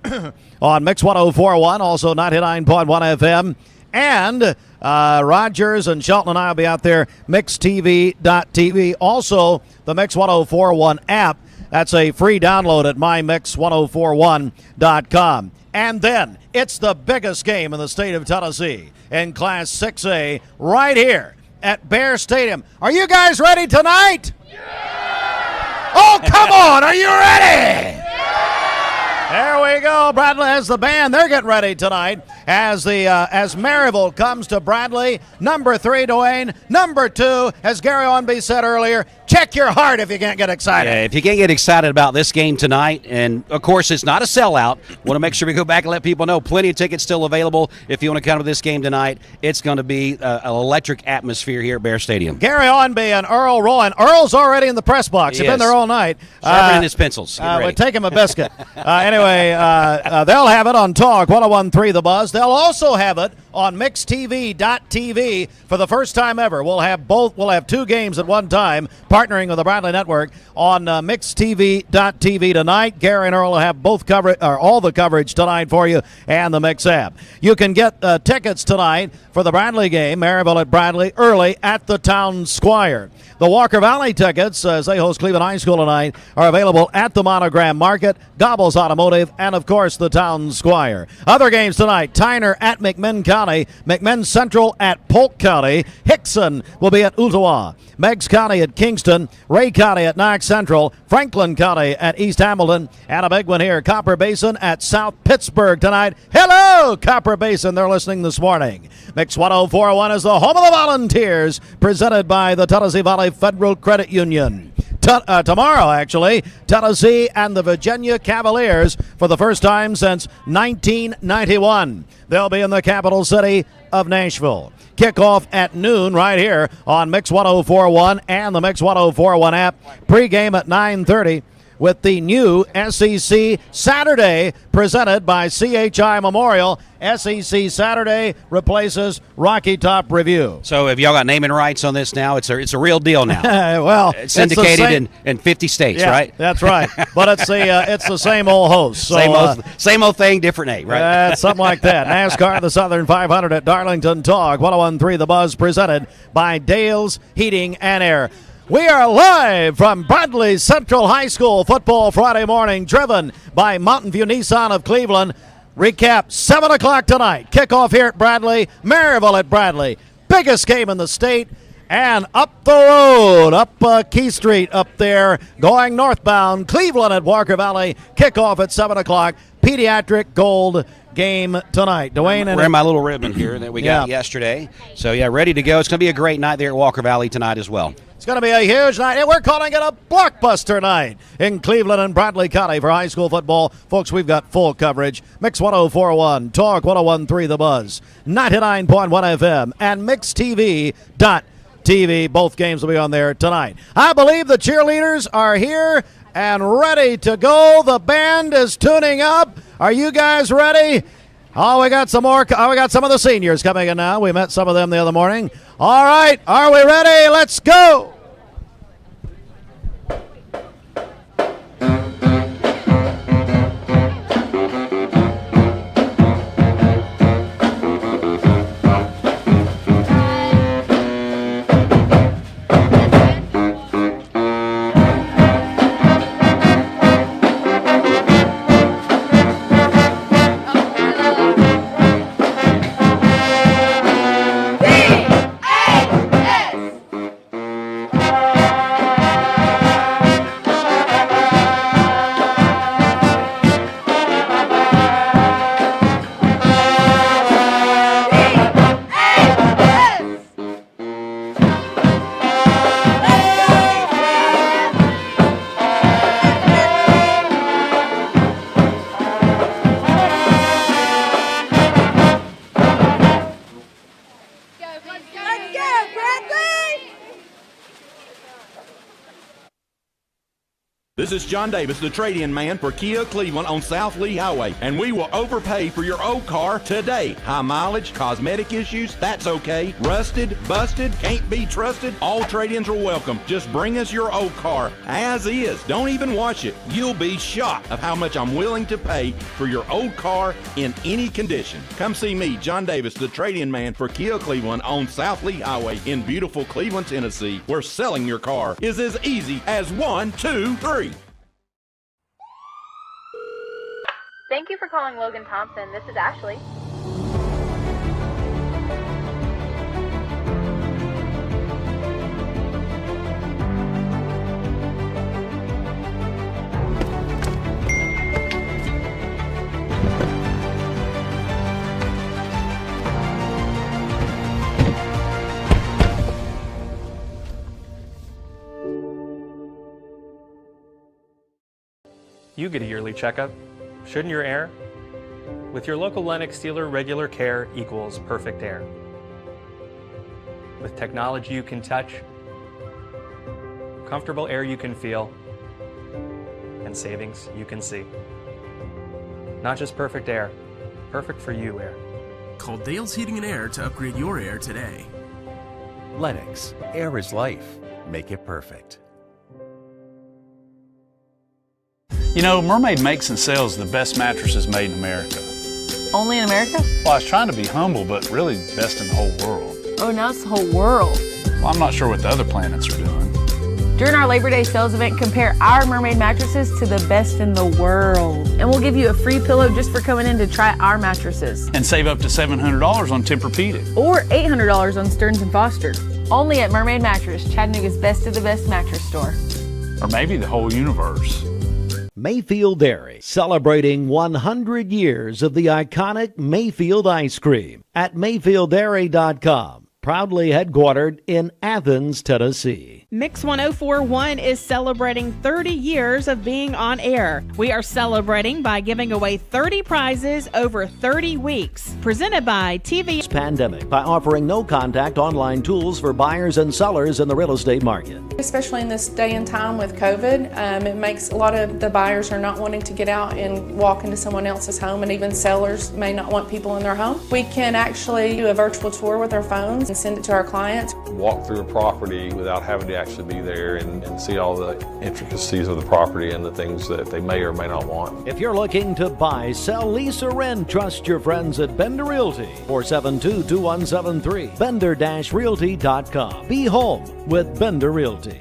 on Mix 104.1, also 99.1 FM. And Rogers and Shelton and I will be out there, mixtv.tv. Also, the Mix 104.1 app. That's a free download at mymix1041.com. And then it's the biggest game in the state of Tennessee in Class 6A right here at Bear Stadium. Are you guys ready tonight? Yeah! Oh, come on. Are you ready? Yeah! There we go. Bradley has the band. They're getting ready tonight as Maryville comes to Bradley. Number 3, Dwayne. Number 2, as Gary Onby said earlier, check your heart if you can't get excited. Yeah, if you can't get excited about this game tonight, and of course it's not a sellout, want to make sure we go back and let people know plenty of tickets still available. If you want to come to this game tonight, it's going to be an electric atmosphere here at Bear Stadium. Gary Onby and Earl Rowan. Earl's already in the press box. He's been there all night. Sharpening his pencils. But take him a biscuit. Anyway, Anyway, they'll have it on Talk 101.3 The Buzz. They'll also have it on MixTV.tv for the first time ever. We'll have both. We'll have two games at one time, partnering with the Bradley Network on MixTV.tv tonight. Gary and Earl will have both all the coverage tonight for you, and the Mix app. You can get tickets tonight for the Bradley game, Maryville at Bradley, early at the Town Squire. The Walker Valley tickets, as they host Cleveland High School tonight, are available at the Monogram Market, Gobbles Automotive, and, of course, the Town Squire. Other games tonight, Tyner at McMinn County, McMinn Central at Polk County, Hickson will be at Ooltewah, Meigs County at Kingston, Ray County at Knox Central, Franklin County at East Hamilton, and a big one here, Copper Basin at South Pittsburgh tonight. Hello, Copper Basin. They're listening this morning. Mix 104.1 is the home of the Volunteers, presented by the Tennessee Valley Federal Credit Union. Tomorrow, actually, Tennessee and the Virginia Cavaliers for the first time since 1991. They'll be in the capital city of Nashville. Kickoff at noon right here on Mix 104.1 and the Mix 104.1 app. Pre-game at 9:30 with the new SEC Saturday presented by CHI Memorial. SEC Saturday replaces Rocky Top Review. So have y'all got naming rights on this now? It's a real deal now. Well, it's syndicated in 50 states, yeah, right? That's right. But it's the same old host. So, same old thing, different name, right? Something like that. NASCAR, the Southern 500 at Darlington. Talk 101.3 The Buzz, presented by Dale's Heating and Air. We are live from Bradley Central High School football Friday morning, driven by Mountain View Nissan of Cleveland. Recap, 7 o'clock tonight. Kickoff here at Bradley, Maryville at Bradley. Biggest game in the state. And up the road, up Key Street up there, going northbound, Cleveland at Walker Valley. Kickoff at 7 o'clock. Pediatric Gold game tonight. Dwayne and wearing my little ribbon here that we got yesterday. So, ready to go. It's going to be a great night there at Walker Valley tonight as well. It's going to be a huge night, and we're calling it a blockbuster night in Cleveland and Bradley County for high school football. Folks, we've got full coverage. Mix 104.1, Talk 101.3 The Buzz, 99.1 FM, and MixTV.tv. Both games will be on there tonight. I believe the cheerleaders are here and ready to go. The band is tuning up. Are you guys ready? Oh, we got some more. We got some of the seniors coming in now. We met some of them the other morning. All right, are we ready? Let's go. This is John Davis, the trade-in man for Kia Cleveland on South Lee Highway, and we will overpay for your old car today. High mileage, cosmetic issues, that's okay. Rusted, busted, can't be trusted, all trade-ins are welcome. Just bring us your old car as is. Don't even wash it. You'll be shocked of how much I'm willing to pay for your old car in any condition. Come see me, John Davis, the trade-in man for Kia Cleveland on South Lee Highway in beautiful Cleveland, Tennessee, where selling your car is as easy as 1, 2, 3. Thank you for calling Logan Thompson. This is Ashley. You get a yearly checkup. Shouldn't your air? With your local Lennox dealer, regular care equals perfect air. With technology you can touch, comfortable air you can feel, and savings you can see. Not just perfect air, perfect for you air. Call Dale's Heating and Air to upgrade your air today. Lennox, air is life. Make it perfect. You know, Mermaid makes and sells the best mattresses made in America. Only in America? Well, I was trying to be humble, but really best in the whole world. Oh, now it's the whole world. Well, I'm not sure what the other planets are doing. During our Labor Day sales event, compare our Mermaid mattresses to the best in the world. And we'll give you a free pillow just for coming in to try our mattresses. And save up to $700 on Tempur-Pedic. Or $800 on Stearns & Foster. Only at Mermaid Mattress, Chattanooga's best of the best mattress store. Or maybe the whole universe. Mayfield Dairy, celebrating 100 years of the iconic Mayfield ice cream at MayfieldDairy.com. Proudly headquartered in Athens, Tennessee. Mix 1041 is celebrating 30 years of being on air. We are celebrating by giving away 30 prizes over 30 weeks. Presented by TV Pandemic by offering no-contact online tools for buyers and sellers in the real estate market. Especially in this day and time with COVID, it makes a lot of the buyers are not wanting to get out and walk into someone else's home, and even sellers may not want people in their home. We can actually do a virtual tour with our phones and send it to our clients. Walk through a property without having to actually be there and see all the intricacies of the property and the things that they may or may not want. If you're looking to buy, sell, lease, or rent, trust your friends at Bender Realty. 472-2173. Bender-Realty.com. Be home with Bender Realty.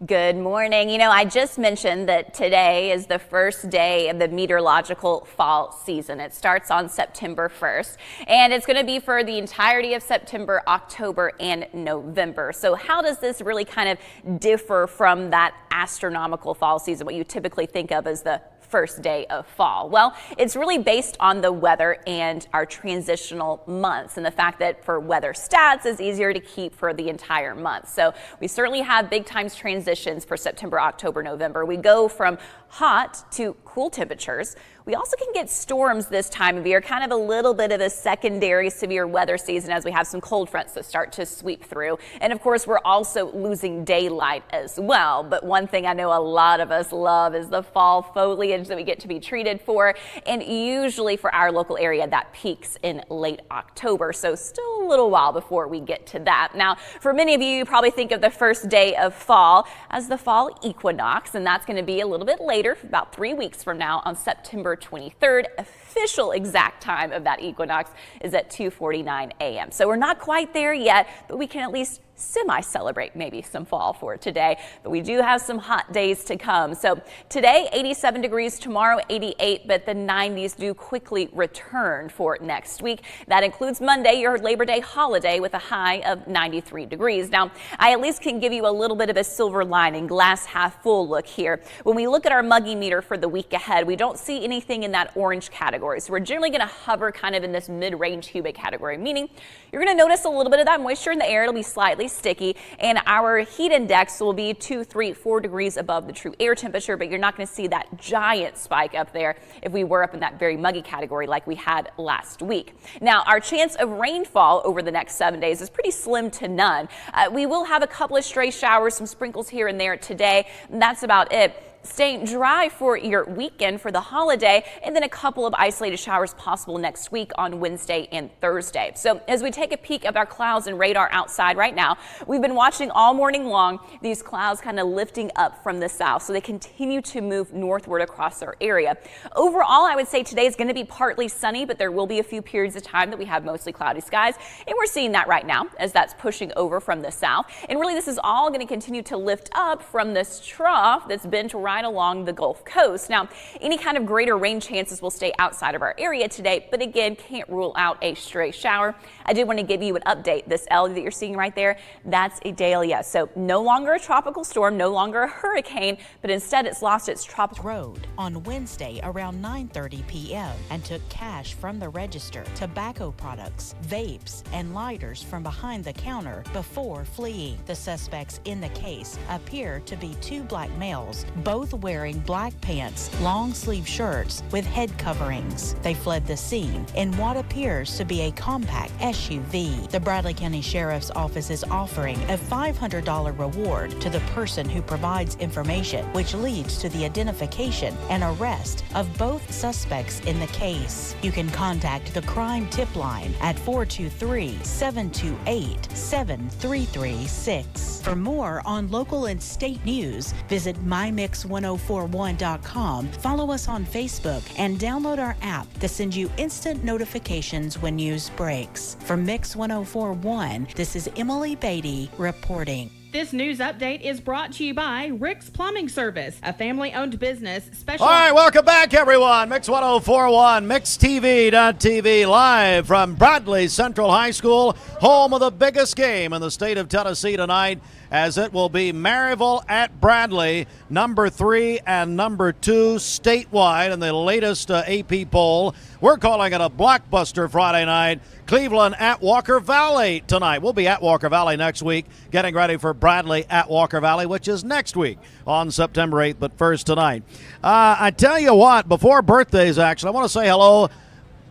Good morning. You know, I just mentioned that today is the first day of the meteorological fall season. It starts on September 1st, and it's going to be for the entirety of September, October, and November. So how does this really kind of differ from that astronomical fall season, what you typically think of as the first day of fall? Well, it's really based on the weather and our transitional months, and the fact that for weather stats is easier to keep for the entire month. So we certainly have big times transitions for September, October, November. We go from hot to cool temperatures. We also can get storms this time of year, kind of a little bit of a secondary severe weather season as we have some cold fronts that start to sweep through. And of course, we're also losing daylight as well. But one thing I know a lot of us love is the fall foliage that we get to be treated for. And usually for our local area, that peaks in late October. So still a little while before we get to that. Now, for many of you probably think of the first day of fall as the fall equinox, and that's going to be a little bit later, about 3 weeks from now on September 23rd. Official exact time of that equinox is at 2:49 a.m. So we're not quite there yet, but we can at least semi-celebrate maybe some fall for today, but we do have some hot days to come. So today 87 degrees, tomorrow 88, but the 90s do quickly return for next week. That includes Monday, your Labor Day holiday, with a high of 93 degrees. Now, I at least can give you a little bit of a silver lining, glass half full look here. When we look at our muggy meter for the week ahead, we don't see anything in that orange category. So we're generally going to hover kind of in this mid-range humid category, meaning you're going to notice a little bit of that moisture in the air. It'll be slightly sticky, and our heat index will be 2, 3, 4 degrees above the true air temperature, but you're not going to see that giant spike up there if we were up in that very muggy category like we had last week. Now, our chance of rainfall over the next 7 days is pretty slim to none. We will have a couple of stray showers, some sprinkles here and there today, and that's about it. Staying dry for your weekend for the holiday, and then a couple of isolated showers possible next week on Wednesday and Thursday. So as we take a peek at our clouds and radar outside right now, we've been watching all morning long these clouds kind of lifting up from the south, so they continue to move northward across our area. Overall, I would say today is going to be partly sunny, but there will be a few periods of time that we have mostly cloudy skies, and we're seeing that right now as that's pushing over from the south. And really, this is all going to continue to lift up from this trough that's been to right along the Gulf Coast. Now, any kind of greater rain chances will stay outside of our area today, but again, can't rule out a stray shower. I did want to give you an update. This L that you're seeing right there, that's a Dahlia. So no longer a tropical storm, no longer a hurricane, but instead it's lost its tropical road on Wednesday around 9:30 p.m. and took cash from the register, tobacco products, vapes, and lighters from behind the counter before fleeing. The suspects in the case appear to be two black males, both both wearing black pants, long sleeve shirts with head coverings. They fled the scene in what appears to be a compact SUV. The Bradley County Sheriff's Office is offering a $500 reward to the person who provides information, which leads to the identification and arrest of both suspects in the case. You can contact the crime tip line at 423-728-7336. For more on local and state news, visit mymix1041.com, follow us on Facebook, and download our app to send you instant notifications when news breaks. From Mix 1041, this is Emily Beatty reporting. This news update is brought to you by Rick's Plumbing Service, a family-owned business special. All right, welcome back, everyone. Mix 1041, MixTV.tv, live from Bradley Central High School, home of the biggest game in the state of Tennessee tonight, as it will be Maryville at Bradley, number 3 and number 2 statewide in the latest AP poll. We're calling it a blockbuster Friday night. Cleveland at Walker Valley tonight. We'll be at Walker Valley next week, getting ready for Bradley at Walker Valley, which is next week on September 8th, but first tonight. I tell you what, before birthdays, actually, I want to say hello.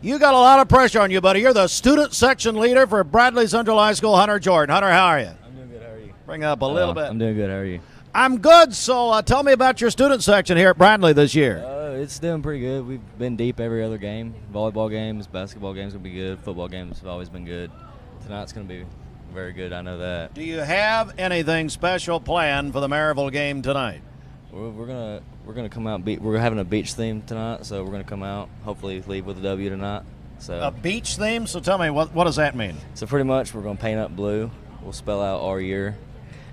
You got a lot of pressure on you, buddy. You're the student section leader for Bradley Central High School, Hunter Jordan. Hunter, how are you? I'm doing good. How are you? Bring it up a little bit. I'm doing good. How are you? I'm good. So tell me about your student section here at Bradley this year. It's doing pretty good. We've been deep every other game. Volleyball games, basketball games will be good. Football games have always been good. Tonight's going to be very good. I know that. Do you have anything special planned for the Maryville game tonight? We're gonna come out. We're having a beach theme tonight, so we're gonna come out. Hopefully, leave with a W tonight. So a beach theme. So tell me, what does that mean? So pretty much, we're gonna paint up blue. We'll spell out our year,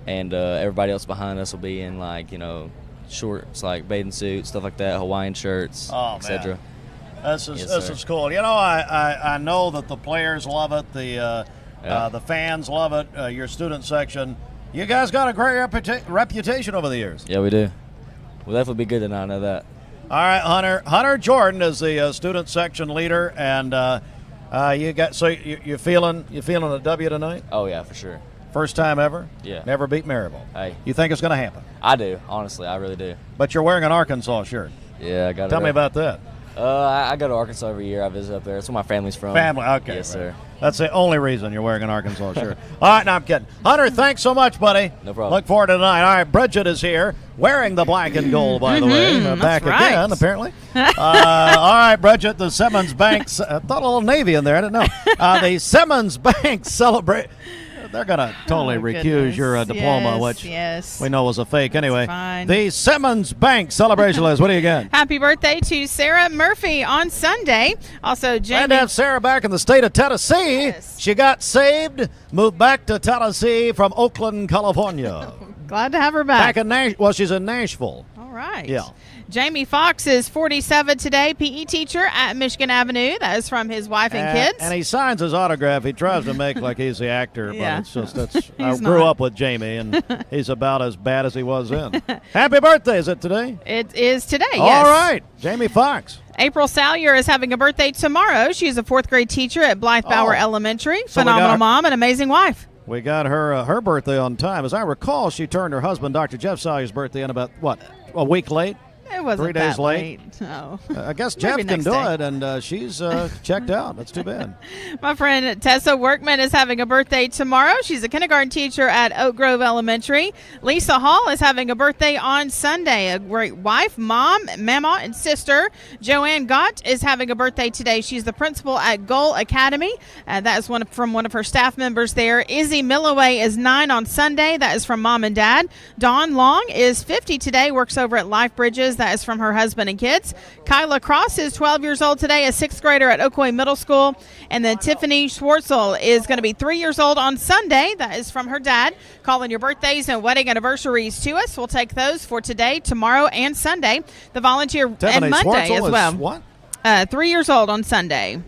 and everybody else behind us will be in shorts, like bathing suits, stuff like that, Hawaiian shirts, etc. This is cool. You know, I know that the players love it, the fans love it. Your student section, you guys got a great reputation over the years. Yeah, we do. We'll definitely be good tonight. I know that. All right, Hunter Jordan is the student section leader, and you're feeling a W tonight? Oh yeah, for sure. First time ever? Yeah. Never beat Maryville. Hey. You think it's going to happen? I do, honestly. I really do. But you're wearing an Arkansas shirt. Yeah, I got it. Tell me about that. I go to Arkansas every year. I visit up there. That's where my family's from. Family, okay. Yes, sir. That's the only reason you're wearing an Arkansas shirt. All right, no, I'm kidding. Hunter, thanks so much, buddy. No problem. Look forward to tonight. All right, Bridget is here, wearing the black and gold, by the way. Back right. again, apparently. All right, Bridget, the Simmons Bank. I thought a little Navy in there. I didn't know. The Simmons Bank celebrate. They're going to totally recuse your diploma, which we know was a fake anyway. The Simmons Bank celebration list. What do you got? Happy birthday to Sarah Murphy on Sunday. Also, Jamie. Glad to have Sarah back in the state of Tennessee. Yes. She got saved, moved back to Tennessee from Oakland, California. Glad to have her back. She's in Nashville. All right. Yeah. Jamie Foxx is 47 today, PE teacher at Michigan Avenue. That is from his wife and kids. And he signs his autograph. He tries to make like he's the actor, Yeah. but it's just I grew up with Jamie, and he's about as bad as he was then. Happy birthday! Is it today? It is today, yes. All right, Jamie Foxx. April Salyer is having a birthday tomorrow. She's a 4th grade teacher at Blythe Bauer Elementary. Phenomenal mom and amazing wife. We got her birthday on time. As I recall, she turned her husband, Dr. Jeff Salyer's birthday in about, a week late? It wasn't 3 days that late. No. I guess Jeff can do it, and she's checked out. That's too bad. My friend Tessa Workman is having a birthday tomorrow. She's a kindergarten teacher at Oak Grove Elementary. Lisa Hall is having a birthday on Sunday. A great wife, mom, mama, and sister. Joanne Gott is having a birthday today. She's the principal at Goal Academy. That is from one of her staff members there. Izzy Milloway is 9 on Sunday. That is from mom and dad. Dawn Long is 50 today, works over at Life Bridges. That is from her husband and kids. Kyla Cross is 12 years old today, a 6th grader at Oakwood Middle School. And then Tiffany Schwartzel is going to be 3 years old on Sunday. That is from her dad. Calling your birthdays and wedding anniversaries to us. We'll take those for today, tomorrow, and Sunday. The volunteer Tiffany and Monday Schwartzel as well. Is what? 3 years old on Sunday.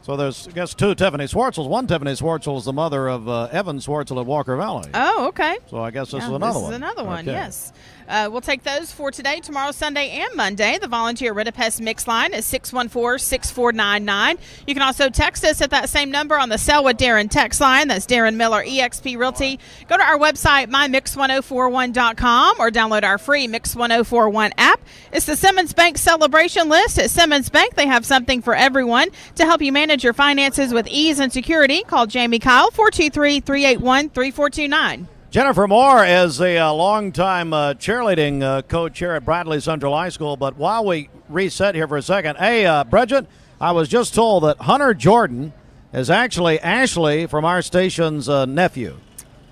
So there's, I guess, 2 Tiffany Schwartzels. One Tiffany Schwartzel is the mother of Evan Schwartzel at Walker Valley. Oh, okay. So I guess this is Yeah, another this one. is another one, Okay. yes. We'll take those for today, tomorrow, Sunday, and Monday. The volunteer Ritapest mix line is 614-6499. You can also text us at that same number on the Sell with Darren text line. That's Darren Miller, eXp Realty. Go to our website, mymix1041.com, or download our free Mix 1041 app. It's the Simmons Bank celebration list. At Simmons Bank, they have something for everyone to help you manage your finances with ease and security. Call Jamie Kyle, 423-381-3429. Jennifer Moore is a longtime cheerleading coach here at Bradley Central High School. But while we reset here for a second, hey, Bridget, I was just told that Hunter Jordan is actually Ashley from our station's nephew.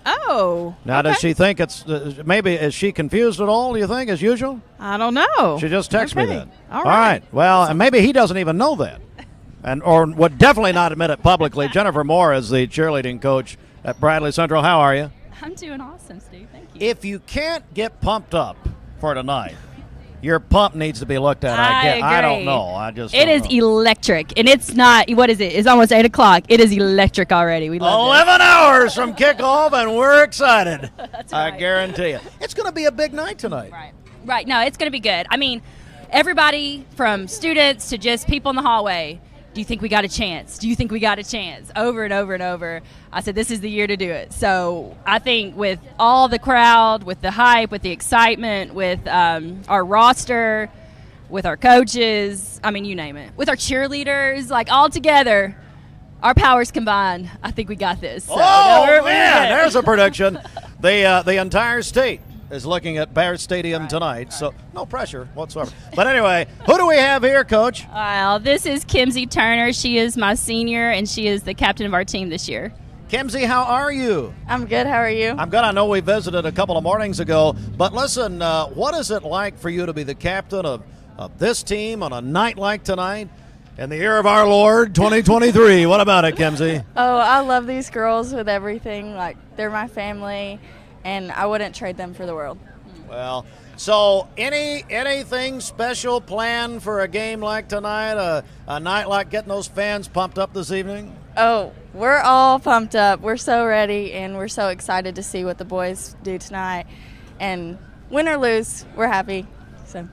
Oh. Now, okay. does she think it's maybe is she confused at all, do you think, as usual? I don't know. She just texted me that. All right. Well, and maybe he doesn't even know that, or would definitely not admit it publicly. Jennifer Moore is the cheerleading coach at Bradley Central. How are you? I'm doing awesome, Steve. Thank you. If you can't get pumped up for tonight, your pump needs to be looked at. I don't know. It is electric, and it's not. What is it? It's almost 8 o'clock. It is electric already. We love 11 hours from kickoff, and we're excited. That's right. I guarantee you, it's going to be a big night tonight. Right. No, it's going to be good. I mean, everybody from students to just people in the hallway. Do you think we got a chance? Do you think we got a chance? Over and over and over. I said, this is the year to do it. So I think with all the crowd, with the hype, with the excitement, with our roster, with our coaches, I mean, you name it, with our cheerleaders, like all together, our powers combined, I think we got this. So, man, there's a prediction. The entire state is looking at Bear Stadium tonight, so no pressure whatsoever. But anyway, who do we have here, Coach? Well, this is Kimsey Turner. She is my senior, and she is the captain of our team this year. Kimsey, how are you? I'm good. How are you? I'm good. I know we visited a couple of mornings ago, but listen, what is it like for you to be the captain of this team on a night like tonight in the year of our Lord, 2023? What about it, Kimsey? Oh, I love these girls with everything. Like, they're my family, and I wouldn't trade them for the world. Well, so anything special planned for a game like tonight, a night like getting those fans pumped up this evening? Oh, we're all pumped up. We're so ready, and we're so excited to see what the boys do tonight. And win or lose, we're happy. So.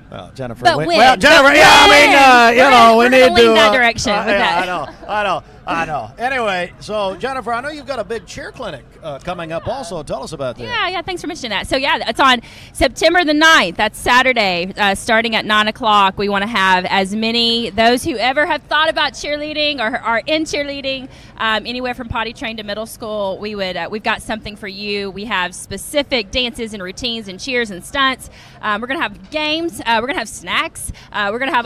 Well, Jennifer. But win. Well, Jennifer. Yeah, I mean, we need to lean that direction. I know. Anyway, so Jennifer, I know you've got a big cheer clinic coming up. Also, tell us about that. Yeah. Thanks for mentioning that. So it's on September the 9th. That's Saturday, starting at 9 o'clock. We want to have as many those who ever have thought about cheerleading or are in cheerleading, anywhere from potty trained to middle school. We've got something for you. We have specific dances and routines and cheers and stunts. We're gonna have games. We're gonna have snacks. We're gonna have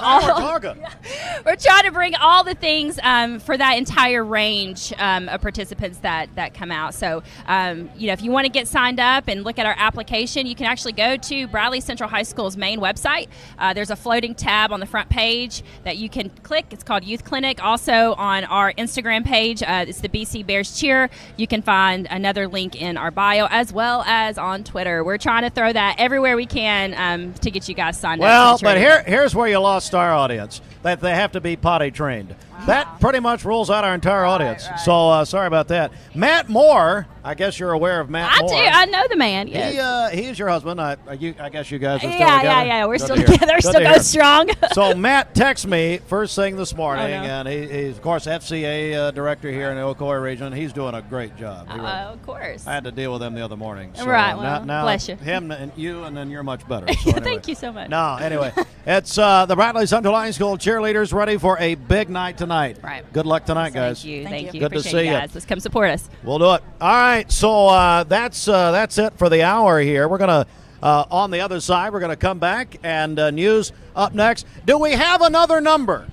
We're trying to bring all the things for that entire range of participants that come out. So, if you want to get signed up and look at our application, you can actually go to Bradley Central High School's main website. There's a floating tab on the front page that you can click. It's called Youth Clinic. Also on our Instagram page, it's the BC Bears Cheer. You can find another link in our bio as well as on Twitter. We're trying to throw that everywhere we can to get you guys signed up. Well, but here's where you lost our audience. That they have to be potty trained. Wow. That pretty much rules out our entire audience. Right. So sorry about that. Matt Moore, I guess you're aware of Matt Moore. I know the man. Yes. He's your husband. I guess you guys are still together. Yeah. We're still together. Still going strong. So Matt texted me first thing this morning, and he's of course FCA director here in the Ocoee region. He's doing a great job. Of course. I had to deal with him the other morning. So right. Well, now bless you. Him and you, and then you're much better. So anyway. Thank you so much. No, anyway, it's the Bradley Central High School cheerleaders ready for a big night tonight. Right. Good luck tonight, guys. Thank you. Good Appreciate to see you guys. Let's come support us. We'll do it. All right. So that's it for the hour here. We're gonna on the other side. We're gonna come back and news up next. Do we have another number?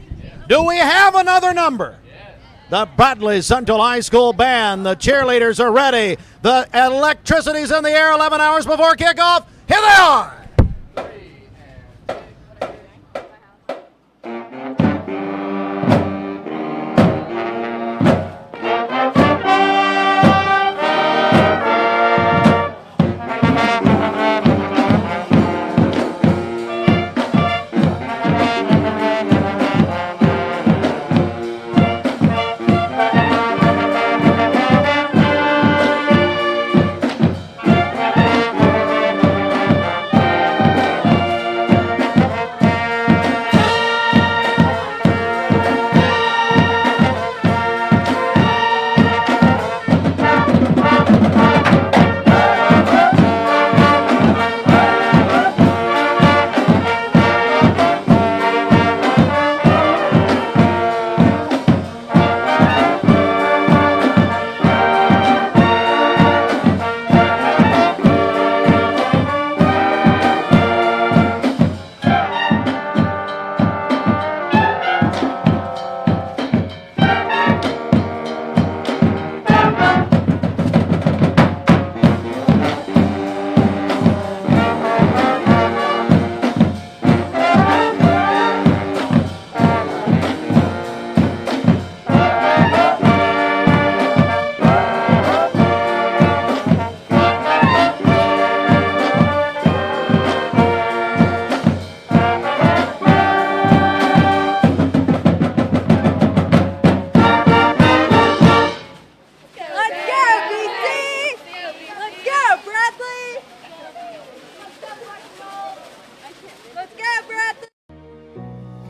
Do we have another number? The Bradley Central High School band. The cheerleaders are ready. The electricity's in the air 11 hours before kickoff. Here they are.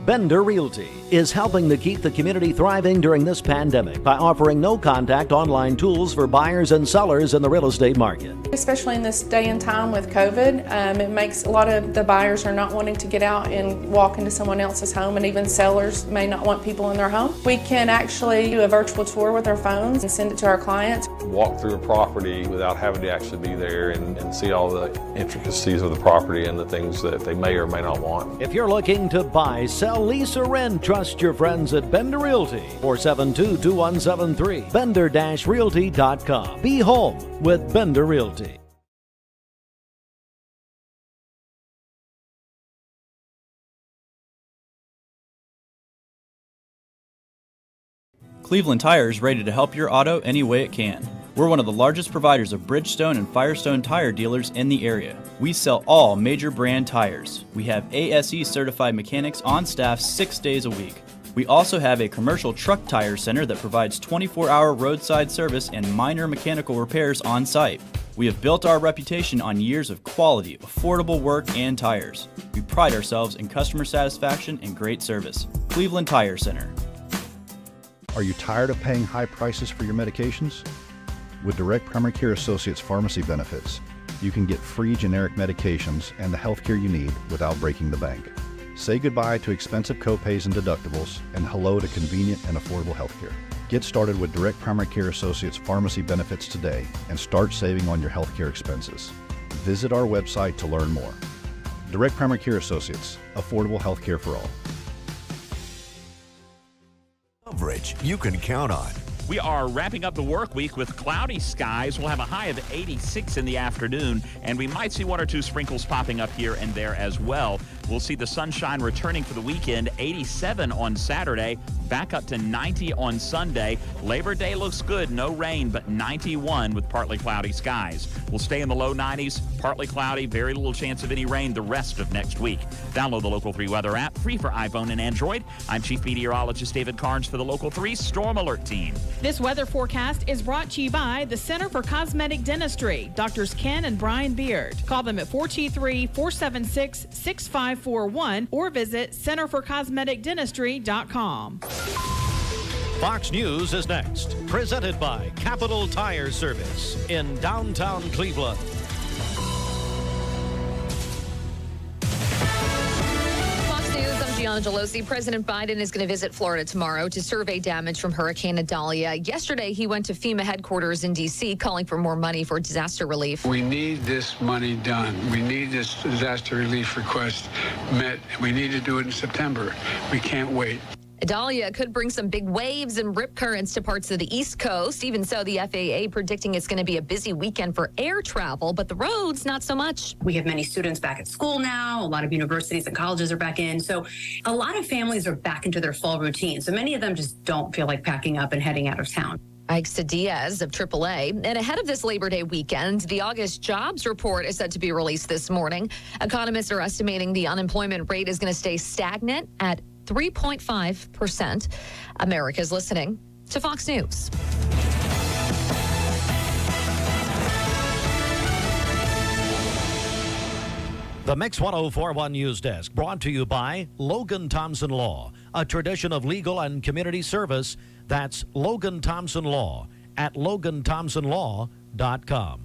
Bender Realty is helping to keep the community thriving during this pandemic by offering no-contact online tools for buyers and sellers in the real estate market. Especially in this day and time with COVID, it makes a lot of the buyers are not wanting to get out and walk into someone else's home, and even sellers may not want people in their home. We can actually do a virtual tour with our phones and send it to our clients. Walk through a property without having to actually be there and see all the intricacies of the property and the things that they may or may not want. If you're looking to buy, sell, lease, or rent, trust your friends at Bender Realty. 472-2173. Bender-Realty.com. Be home with Bender Realty. Cleveland Tire is ready to help your auto any way it can. We're one of the largest providers of Bridgestone and Firestone tire dealers in the area. We sell all major brand tires. We have ASE certified mechanics on staff 6 days a week. We also have a commercial truck tire center that provides 24-hour roadside service and minor mechanical repairs on site. We have built our reputation on years of quality, affordable work and tires. We pride ourselves in customer satisfaction and great service. Cleveland Tire Center. Are you tired of paying high prices for your medications? With Direct Primary Care Associates pharmacy benefits, you can get free generic medications and the healthcare you need without breaking the bank. Say goodbye to expensive copays and deductibles, and hello to convenient and affordable healthcare. Get started with Direct Primary Care Associates pharmacy benefits today and start saving on your healthcare expenses. Visit our website to learn more. Direct Primary Care Associates, affordable healthcare for all. Coverage you can count on. We are wrapping up the work week with cloudy skies. We'll have a high of 86 in the afternoon, and we might see one or two sprinkles popping up here and there as well. We'll see the sunshine returning for the weekend, 87 on Saturday, back up to 90 on Sunday. Labor Day looks good, no rain, but 91 with partly cloudy skies. We'll stay in the low 90s, partly cloudy, very little chance of any rain the rest of next week. Download the Local 3 weather app, free for iPhone and Android. I'm Chief Meteorologist David Carnes for the Local 3 Storm Alert Team. This weather forecast is brought to you by the Center for Cosmetic Dentistry, Drs. Ken and Brian Beard. Call them at 423-476-6541 or visit centerforcosmeticdentistry.com. Fox News is next, presented by Capital Tire Service in downtown Cleveland. Gianna Gelosi. President Biden is going to visit Florida tomorrow to survey damage from Hurricane Idalia. Yesterday, he went to FEMA headquarters in D.C. calling for more money for disaster relief. We need this money done. We need this disaster relief request met. We need to do it in September. We can't wait. Idalia could bring some big waves and rip currents to parts of the East Coast. Even so, the FAA predicting it's going to be a busy weekend for air travel, but the roads, not so much. We have many students back at school now. A lot of universities and colleges are back in. So a lot of families are back into their fall routine. So many of them just don't feel like packing up and heading out of town. Ike Diaz of AAA. And ahead of this Labor Day weekend, the August jobs report is set to be released this morning. Economists are estimating the unemployment rate is going to stay stagnant at 3.5%. America's listening to Fox News. The Mix 1041 News Desk brought to you by Logan Thompson Law, a tradition of legal and community service. That's Logan Thompson Law at LoganThompsonLaw.com.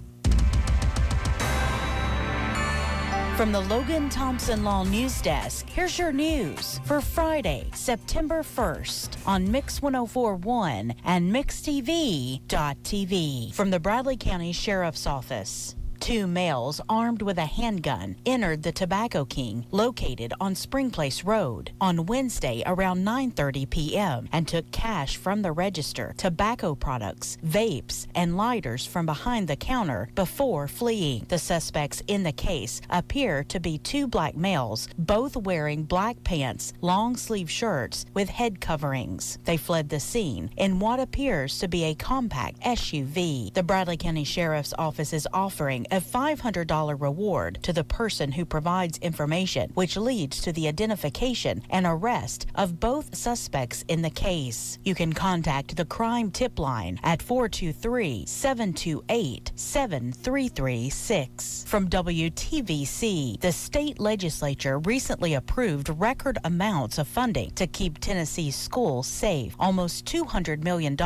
From the Logan Thompson Law News Desk, here's your news for Friday, September 1st on Mix 1041 and MixTV.tv. From the Bradley County Sheriff's Office. 2 males armed with a handgun entered the Tobacco King located on Spring Place Road on Wednesday around 9:30 p.m. and took cash from the register, tobacco products, vapes, and lighters from behind the counter before fleeing. The suspects in the case appear to be 2 black males, both wearing black pants, long-sleeve shirts with head coverings. They fled the scene in what appears to be a compact SUV. The Bradley County Sheriff's Office is offering a $500 reward to the person who provides information, which leads to the identification and arrest of both suspects in the case. You can contact the crime tip line at 423-728-7336. From WTVC, the state legislature recently approved record amounts of funding to keep Tennessee's schools safe. Almost $200 million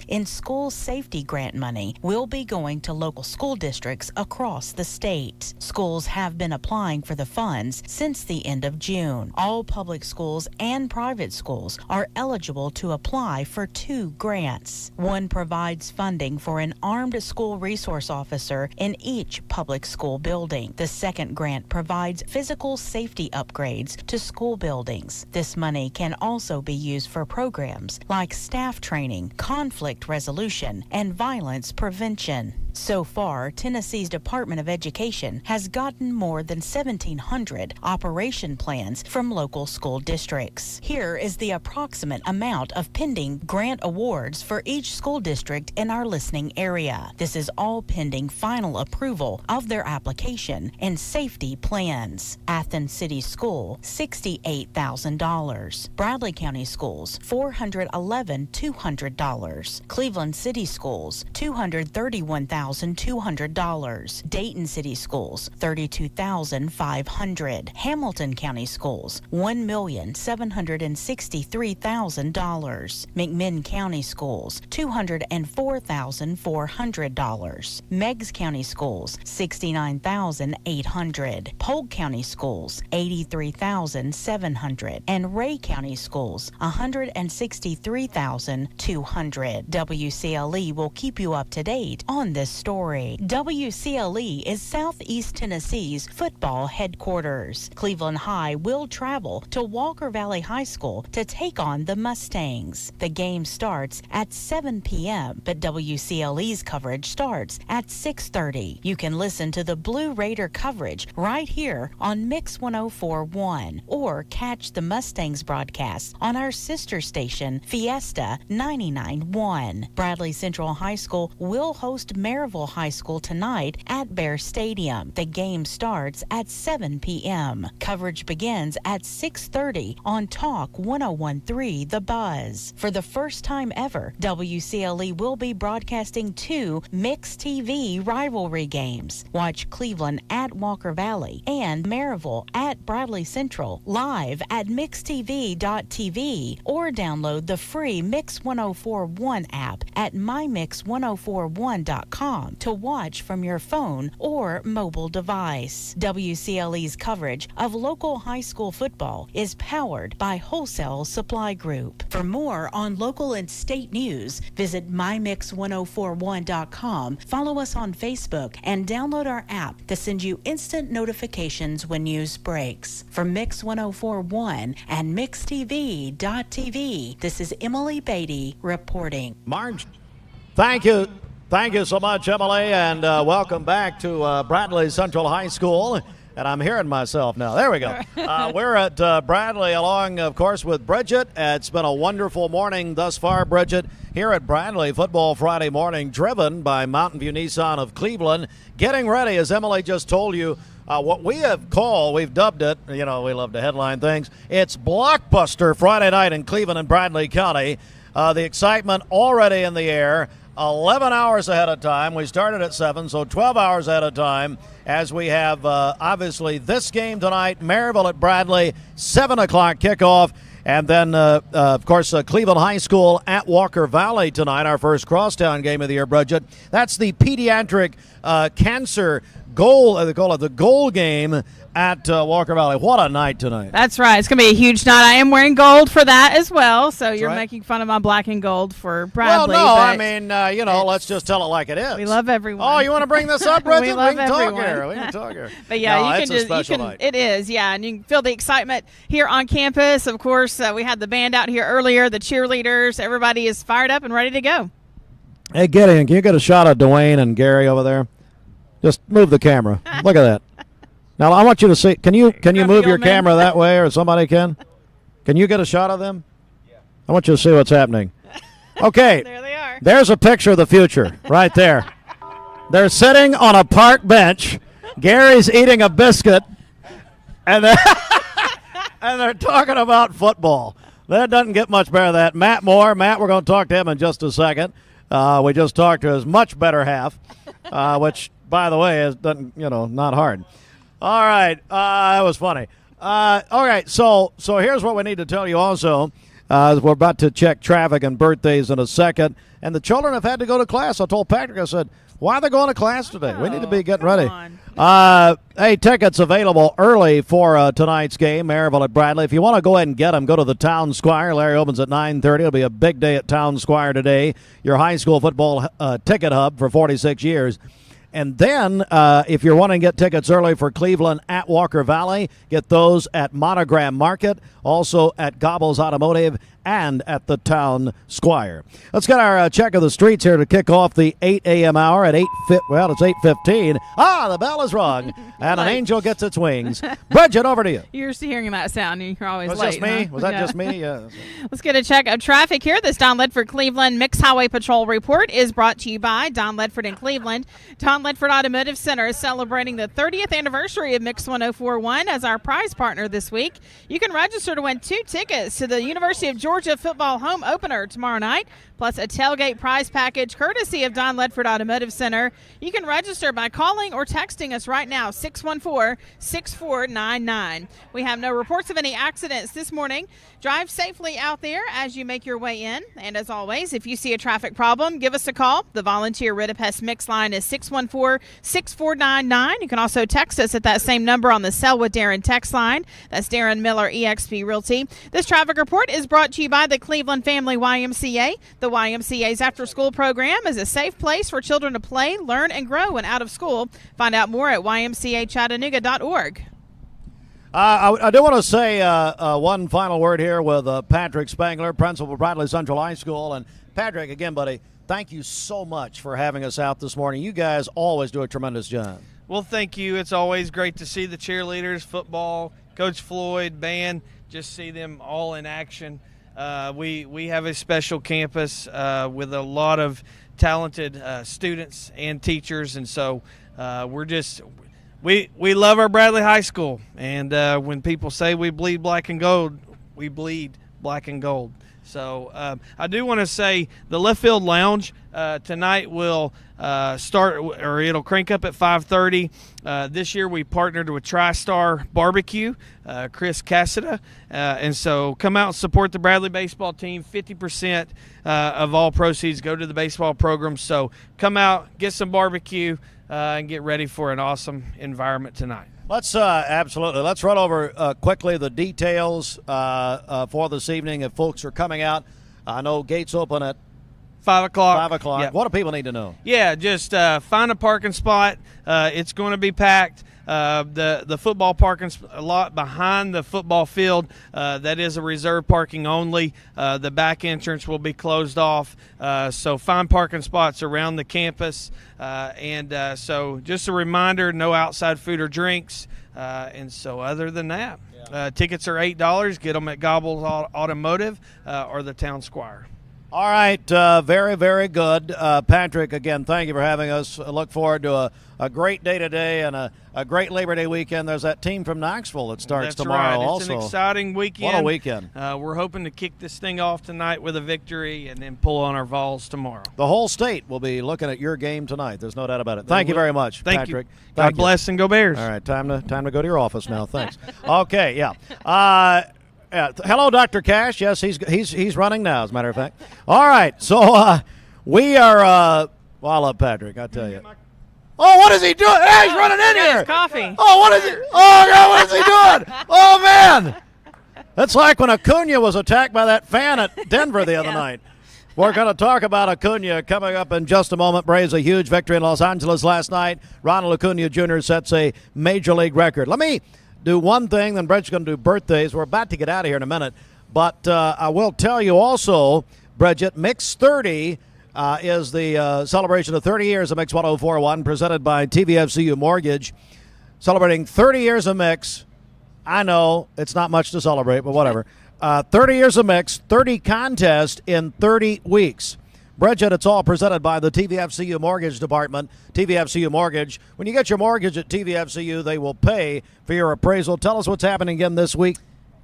in school safety grant money will be going to local school districts across the state. Schools have been applying for the funds since the end of June. All public schools and private schools are eligible to apply for 2 grants. One provides funding for an armed school resource officer in each public school building. The second grant provides physical safety upgrades to school buildings. This money can also be used for programs like staff training, conflict resolution, and violence prevention. So far, Tennessee's Department of Education has gotten more than 1,700 operation plans from local school districts. Here is the approximate amount of pending grant awards for each school district in our listening area. This is all pending final approval of their application and safety plans. Athens City School, $68,000. Bradley County Schools, $411,200. Cleveland City Schools, $231,200. Dayton City Schools, $32,500. Hamilton County Schools, $1,763,000. McMinn County Schools, $204,400. Meigs County Schools, $69,800. Polk County Schools, $83,700. And Ray County Schools, $163,200. WCLE will keep you up to date on this story. WCLE is Southeast Tennessee's football headquarters. Cleveland High will travel to Walker Valley High School to take on the Mustangs. The game starts at 7 p.m., but WCLE's coverage starts at 6:30. You can listen to the Blue Raider coverage right here on Mix 104.1 or catch the Mustangs broadcast on our sister station, Fiesta 99.1. Bradley Central High School will host Maryville High School tonight at Bear Stadium. The game starts at 7 p.m. Coverage begins at 6:30 on Talk 101.3 The Buzz. For the first time ever, WCLE will be broadcasting 2 Mix TV rivalry games. Watch Cleveland at Walker Valley and Maryville at Bradley Central live at mixtv.tv or download the free Mix 104.1 app at mymix1041.com to watch from your phone or mobile device. WCLE's coverage of local high school football is powered by Wholesale Supply Group. For more on local and state news, visit mymix1041.com, follow us on Facebook, and download our app to send you instant notifications when news breaks. For Mix 104.1 and mixtv.tv, this is Emily Beatty reporting. Marge, thank you. Thank you so much, Emily, and welcome back to Bradley Central High School. And I'm hearing myself now. There we go. We're at Bradley along, of course, with Bridget. It's been a wonderful morning thus far, Bridget, here at Bradley Football Friday morning, driven by Mountain View Nissan of Cleveland. Getting ready, as Emily just told you, what we have called, we've dubbed it, you know, we love to headline things, it's Blockbuster Friday night in Cleveland and Bradley County. The excitement already in the air. 11 hours ahead of time. We started at 7, so 12 hours ahead of time as we have, obviously, this game tonight, Maryville at Bradley, 7 o'clock kickoff. And then, of course, Cleveland High School at Walker Valley tonight, our first crosstown game of the year, Bridget. That's the pediatric cancer goal, they call it the goal game at Walker Valley. What a night tonight. That's right. It's going to be a huge night. I am wearing gold for that as well, so That's you're right. making fun of my black and gold for Bradley. Well, no, I mean, you know, let's just tell it like it is. We love everyone. Oh, you want to bring this up, Bridget? We love can talk everyone. here. We can talk here. But yeah, no, you it's can a just special night. It is, yeah, and you can feel the excitement here on campus. Of course, we had the band out here earlier, the cheerleaders. Everybody is fired up and ready to go. Hey, Gideon, can you get a shot of Dwayne and Gary over there? Just move the camera. Look at that. Now I want you to see. Can you move your camera that way, or somebody can? Can you get a shot of them? Yeah. I want you to see what's happening. Okay. There they are. There's a picture of the future right there. They're sitting on a park bench. Gary's eating a biscuit, and they're talking about football. That doesn't get much better than that. Matt Moore. Matt, we're going to talk to him in just a second. We just talked to his much better half, which, by the way, is not hard. All right, that was funny. All right, so here's what we need to tell you also. We're about to check traffic and birthdays in a second, and the children have had to go to class. I told Patrick, I said, why are they going to class today? We need to be getting ready. Hey, tickets available early for tonight's game, Maryville at Bradley. If you want to go ahead and get them, go to the Town Squire. Larry opens at 9:30. It'll be a big day at Town Squire today, your high school football ticket hub for 46 years. And then if you're wanting to get tickets early for Cleveland at Walker Valley, get those at Monogram Market, also at Gobbles Automotive, and at the Town Squire. Let's get our check of the streets here to kick off the 8 a.m. hour at it's 8:15. The bell is rung, and an angel gets its wings. Bridget, over to you. You're used to hearing that sound. You're always Was late. that me? Huh? Was that just me? Yeah. Let's get a check of traffic here. This Don Ledford Cleveland Mixed Highway Patrol report is brought to you by Don Ledford in Cleveland. Don Ledford Automotive Center is celebrating the 30th anniversary of Mix 1041 as our prize partner this week. You can register to win 2 tickets to the University of Georgia football home opener tomorrow night, plus a tailgate prize package courtesy of Don Ledford Automotive Center. You can register by calling or texting us right now, 614-6499. We have no reports of any accidents this morning. Drive safely out there as you make your way in. And as always, if you see a traffic problem, give us a call. The volunteer Ridipest Mix line is 614-6499. You can also text us at that same number on the Selwood Darren text line. That's Darren Miller, eXp Realty. This traffic report is brought to you by the Cleveland Family YMCA. The YMCA's after-school program is a safe place for children to play, learn, and grow when out of school. Find out more at ymcachattanooga.org. I do want to say one final word here with Patrick Spangler, principal of Bradley Central High School. And Patrick, again, buddy, thank you so much for having us out this morning. You guys always do a tremendous job. Well, thank you. It's always great to see the cheerleaders, football, Coach Floyd, band, just see them all in action. We have a special campus with a lot of talented students and teachers, and so we love our Bradley High School. And when people say we bleed black and gold, we bleed black and gold. So I do want to say the left field lounge tonight will start, or it'll crank up at 5:30. This year we partnered with TriStar Barbecue, Chris Cassida, and so come out and support the Bradley baseball team. 50% of all proceeds go to the baseball program. So come out, get some barbecue, and get ready for an awesome environment tonight. Let's absolutely. Let's run over quickly the details for this evening if folks are coming out. I know gates open at 5 o'clock. 5 o'clock. Yep. What do people need to know? Yeah, just find a parking spot. It's going to be packed. The football parking lot behind the football field, that is a reserved parking only. The back entrance will be closed off. So find parking spots around the campus. So just a reminder, no outside food or drinks. And so other than that, tickets are $8. Get them at Gobbles Automotive or the Town Squire. All right, very, very good. Patrick, again, thank you for having us. I look forward to a great day today and a great Labor Day weekend. There's that team from Knoxville that starts tomorrow also. It's an exciting weekend. What a weekend. We're hoping to kick this thing off tonight with a victory and then pull on our Vols tomorrow. The whole state will be looking at your game tonight. There's no doubt about it. Thank you very much, Patrick. God bless and go Bears. All right, time to go to your office now. Thanks. Okay, yeah. Hello, Dr. Cash. Yes, he's running now, as a matter of fact. All right, so we are. I love Patrick. I tell you. Oh, what is he doing? Hey, he's running in here. Coffee. Oh, what is he? Oh God, what is he doing? Oh man, that's like when Acuna was attacked by that fan at Denver the other night. We're going to talk about Acuna coming up in just a moment. Braves a huge victory in Los Angeles last night. Ronald Acuna Jr. sets a major league record. Let me do one thing, then Brett's going to do birthdays. We're about to get out of here in a minute. But I will tell you also, Bridget, Mix 30 is the celebration of 30 years of Mix 1041 presented by TVFCU Mortgage. Celebrating 30 years of Mix. I know it's not much to celebrate, but whatever. 30 years of Mix, 30 contests in 30 weeks. Bridget, it's all presented by the TVFCU Mortgage Department. TVFCU Mortgage. When you get your mortgage at TVFCU, they will pay for your appraisal. Tell us what's happening again this week.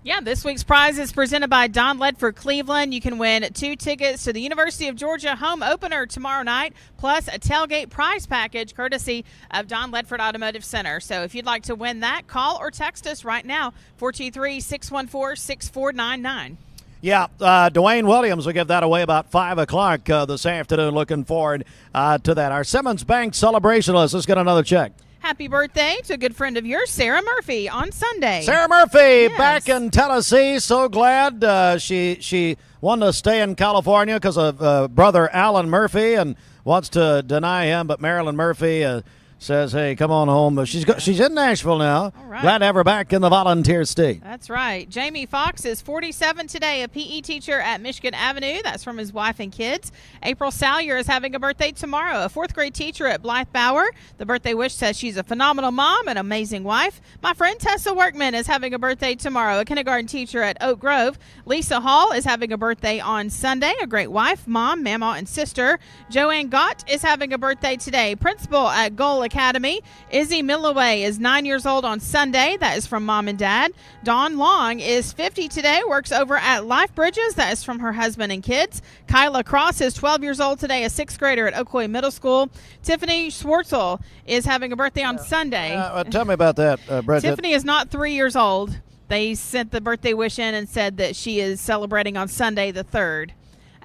Yeah, this week's prize is presented by Don Ledford Cleveland. You can win 2 tickets to the University of Georgia home opener tomorrow night, plus a tailgate prize package courtesy of Don Ledford Automotive Center. So if you'd like to win that, call or text us right now, 423-614-6499. Yeah, Dwayne Williams will give that away about 5 o'clock this afternoon. Looking forward to that. Our Simmons Bank celebration list. Let's get another check. Happy birthday to a good friend of yours, Sarah Murphy, on Sunday. Sarah Murphy, back in Tennessee. So glad she wanted to stay in California because of brother Alan Murphy and wants to deny him. But Marilyn Murphy says, hey, come on home. But she's in Nashville now. All right. Glad to have her back in the Volunteer State. That's right. Jamie Fox is 47 today, a PE teacher at Michigan Avenue. That's from his wife and kids. April Salyer is having a birthday tomorrow, a 4th grade teacher at Blythe Bower. The birthday wish says she's a phenomenal mom and amazing wife. My friend Tessa Workman is having a birthday tomorrow, a kindergarten teacher at Oak Grove. Lisa Hall is having a birthday on Sunday, a great wife, mom, mama, and sister. Joanne Gott is having a birthday today, principal at Goal Academy. Izzy Milloway is 9 years old on Sunday. That is from mom and dad. Dawn Long is 50 today, works over at Life Bridges. That is from her husband and kids. Kyla Cross is 12 years old today, a 6th grader at Ocoee Middle School. Tiffany Schwartzel is having a birthday on Sunday. Tell me about that, Bridget. Tiffany is not 3 years old. They sent the birthday wish in and said that she is celebrating on Sunday the 3rd.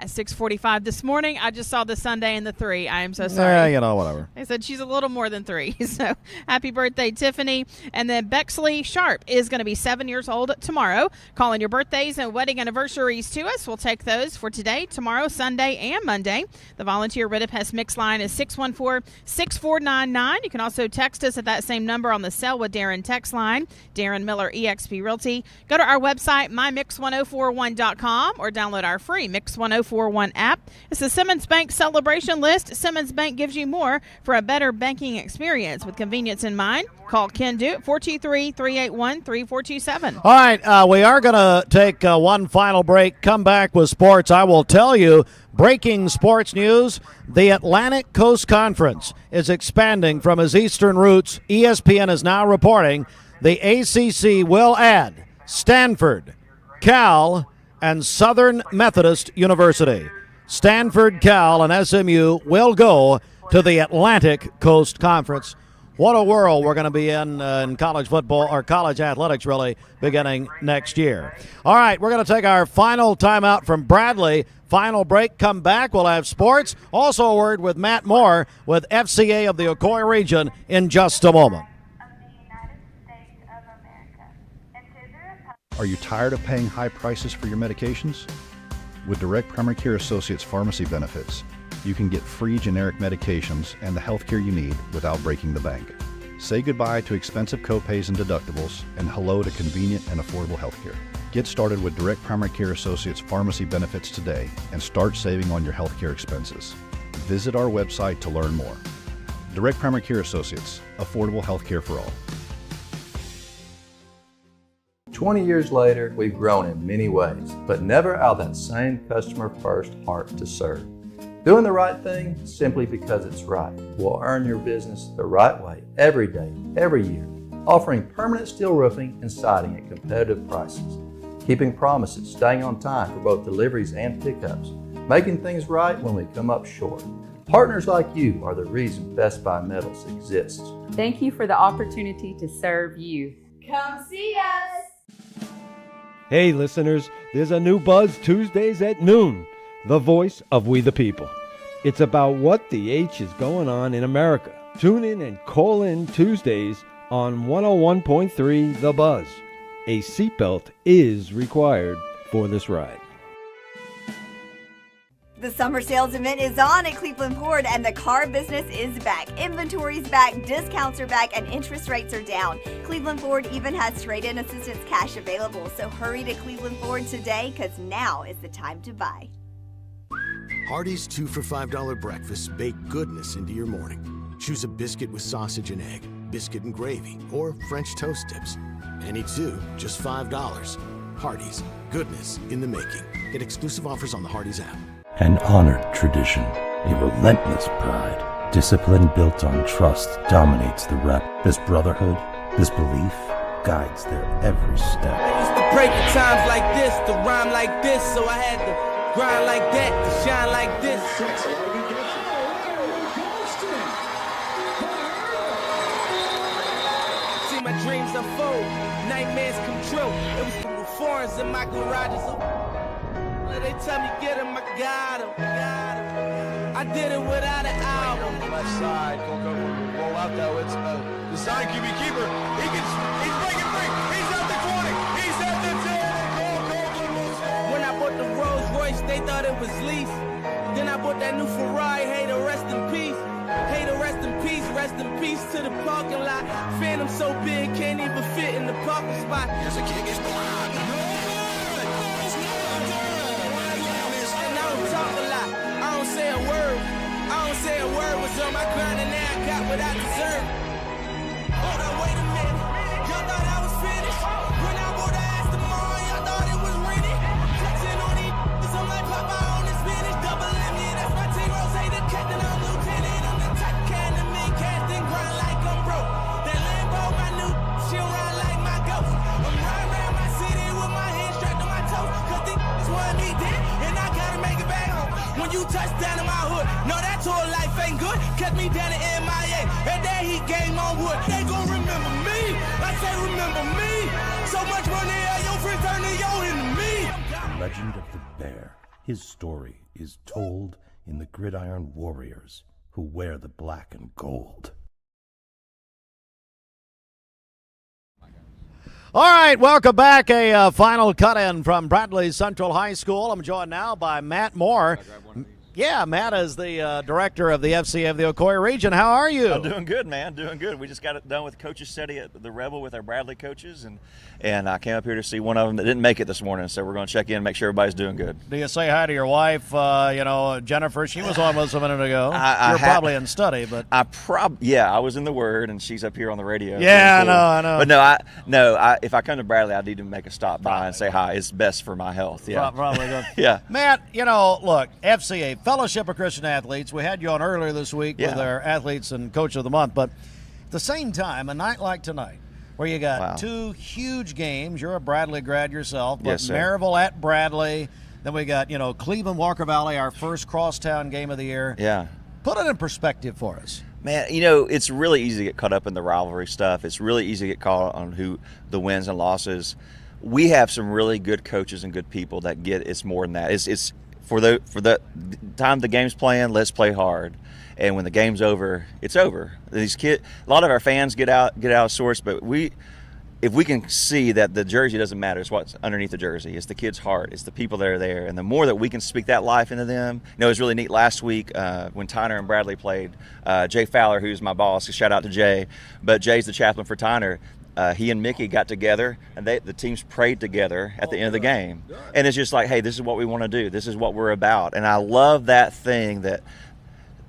At 6:45 this morning, I just saw the Sunday and the 3. I am so sorry. Whatever. They said she's a little more than 3. So happy birthday, Tiffany. And then Bexley Sharp is going to be 7 years old tomorrow. Calling your birthdays and wedding anniversaries to us. We'll take those for today, tomorrow, Sunday, and Monday. The volunteer Ridipest Mix line is 614-6499. You can also text us at that same number on the Selwa Darren text line. Darren Miller, eXp Realty. Go to our website, mymix1041.com, or download our free Mix 1041 app. It's the Simmons Bank celebration list. Simmons Bank gives you more for a better banking experience with convenience in mind. Call Ken Do at 423-381-3427. All right, we are going to take one final break, come back with sports. I will tell you, breaking sports news, the Atlantic Coast Conference is expanding from its eastern roots. ESPN is now reporting the ACC will add Stanford, Cal, and Southern Methodist University. Stanford, Cal, and SMU will go to the Atlantic Coast Conference. What a world we're going to be in college football, or college athletics, really, beginning next year. All right, we're going to take our final timeout from Bradley. Final break, come back, we'll have sports. Also a word with Matt Moore with FCA of the Ocoee region in just a moment. Are you tired of paying high prices for your medications? With Direct Primary Care Associates pharmacy benefits, you can get free generic medications and the health care you need without breaking the bank. Say goodbye to expensive copays and deductibles, and hello to convenient and affordable health care. Get started with Direct Primary Care Associates pharmacy benefits today and start saving on your health care expenses. Visit our website to learn more. Direct Primary Care Associates, affordable health care for all. 20 years later, we've grown in many ways, but never out of that same customer-first heart to serve. Doing the right thing simply because it's right will earn your business the right way every day, every year, offering permanent steel roofing and siding at competitive prices, keeping promises, staying on time for both deliveries and pickups, making things right when we come up short. Partners like you are the reason Best Buy Metals exists. Thank you for the opportunity to serve you. Come see us! Hey listeners, there's a new buzz Tuesdays at noon, the voice of We the People. It's about what the H is going on in America. Tune in and call in Tuesdays on 101.3 The Buzz. A seatbelt is required for this ride. The summer sales event is on at Cleveland Ford, and the car business is back. Inventory's back, discounts are back, and interest rates are down. Cleveland Ford even has trade-in assistance cash available, so hurry to Cleveland Ford today, because now is the time to buy. Hardee's 2 for $5 breakfasts bake goodness into your morning. Choose a biscuit with sausage and egg, biscuit and gravy, or French toast tips. Any two, just $5. Hardee's, goodness in the making. Get exclusive offers on the Hardee's app. and honored tradition, a relentless pride. Discipline built on trust dominates the rep. This brotherhood, this belief, guides their every step. I used to break at times like this, to rhyme like this, so I had to grind like that, to shine like this. See my dreams unfold, nightmares come true. It was the foreigns in my garages. They tell me get him, I got him. I did it without an album. Left side, Coco will roll out though. It's the side QB keeper. He's breaking free. He's at the 20. He's at the 10. When I bought the Rolls Royce, they thought it was lease. Then I bought that new Ferrari. Hey, to rest in peace. Hey, to rest in peace. Rest in peace to the parking lot. Phantom so big, can't even fit in the parking spot. As a kid gets blind. And I don't talk a lot. I don't say a word. I don't say a word. Was on my grind and now I got what I deserve. Hold on, wait a minute. Y'all thought I was finished. When I bought the Aston Martin, y'all thought it was rented. Flexing on these niggas, I'm like Popeye on the spinach. Double M, yeah, that's my team. Rose, the captain, I'm lieutenant. I'm the type of can to me, cast and grind like I'm broke. That Lambo, my new, she'll ride like my ghost. I'm riding around my city with my hands strapped on my toes. Cause these niggas want me dead, and I gotta make it back home. When you touch down in my hood, no, that tour life ain't good. Kept me down in MIA, and that heat game on wood. They gon' remember me, I say remember me. So much money at your friends turn to your enemy. Legend of the Bear. His story is told in the Gridiron Warriors, who wear the black and gold. All right, welcome back. A final cut-in from Bradley Central High School. I'm joined now by Matt Moore. Yeah, Matt is the director of the FCA of the Ocoee region. How are you? I'm doing good, man. Doing good. We just got it done with coaches study at the Rebel with our Bradley coaches, and I came up here to see one of them that didn't make it this morning. So we're going to check in and make sure everybody's doing good. Do you say hi to your wife? Jennifer. She was on with us a minute ago. You're probably in study, but I was in the Word, and she's up here on the radio. Yeah, I know. But if I come to Bradley, I need to make a stop by and say hi. It's best for my health. Yeah, probably good. Yeah, Matt. Look, FCA. Fellowship of Christian Athletes. We had you on earlier this week with our athletes and coach of the month, but at the same time, a night like tonight, where you got two huge games. You're a Bradley grad yourself, but yes, Maryville at Bradley. Then we got Cleveland Walker Valley, our first crosstown game of the year. Yeah, put it in perspective for us. Man, it's really easy to get caught up in the rivalry stuff. It's really easy to get caught on who the wins and losses. We have some really good coaches and good people that get it's more than that. It's for the time the game's playing, let's play hard, and when the game's over, it's over. These kids, a lot of our fans get out of sorts, but if we can see that the jersey doesn't matter, it's what's underneath the jersey. It's the kid's heart. It's the people that are there, and the more that we can speak that life into them. It was really neat last week when Tyner and Bradley played. Jay Fowler, who's my boss, shout out to Jay, but Jay's the chaplain for Tyner. He and Mickey got together, and the teams prayed together at the end of the game. And it's just like, hey, this is what we want to do. This is what we're about. And I love that thing that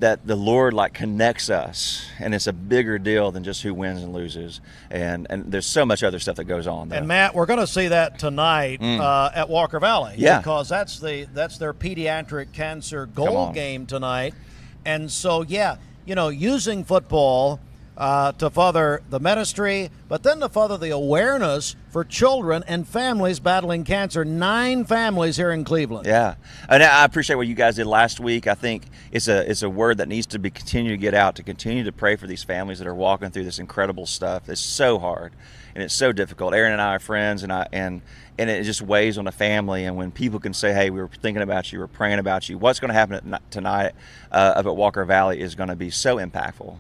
the Lord connects us, and it's a bigger deal than just who wins and loses. And there's so much other stuff that goes on there. And Matt, we're going to see that tonight at Walker Valley. Yeah, because that's their pediatric cancer goal game tonight. And so using football to further the ministry, but then to further the awareness for children and families battling cancer. 9 families here in Cleveland. Yeah, and I appreciate what you guys did last week. I think it's a word that needs to be continue to get out, to continue to pray for these families that are walking through this incredible stuff. It's so hard and it's so difficult. Aaron and I are friends, and it just weighs on the family. And when people can say, hey, we were thinking about you, we're praying about you, what's going to happen tonight up at Walker Valley is going to be so impactful.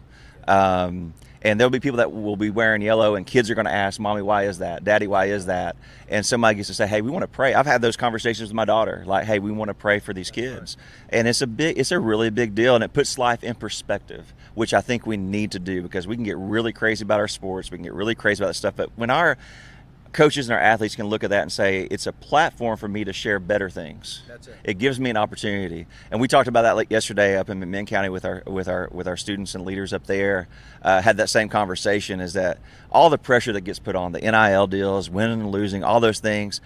And there'll be people that will be wearing yellow, and kids are going to ask, Mommy, why is that? Daddy, why is that? And somebody gets to say, hey, we want to pray. I've had those conversations with my daughter, like, hey, we want to pray for these kids. And it's a really big deal, and it puts life in perspective, which I think we need to do, because we can get really crazy about our sports. We can get really crazy about that stuff. But when our coaches and our athletes can look at that and say, it's a platform for me to share better things. That's it. It gives me an opportunity. And we talked about that yesterday up in McMinn County with our students and leaders up there. Had that same conversation, is that all the pressure that gets put on, the NIL deals, winning and losing, all those things,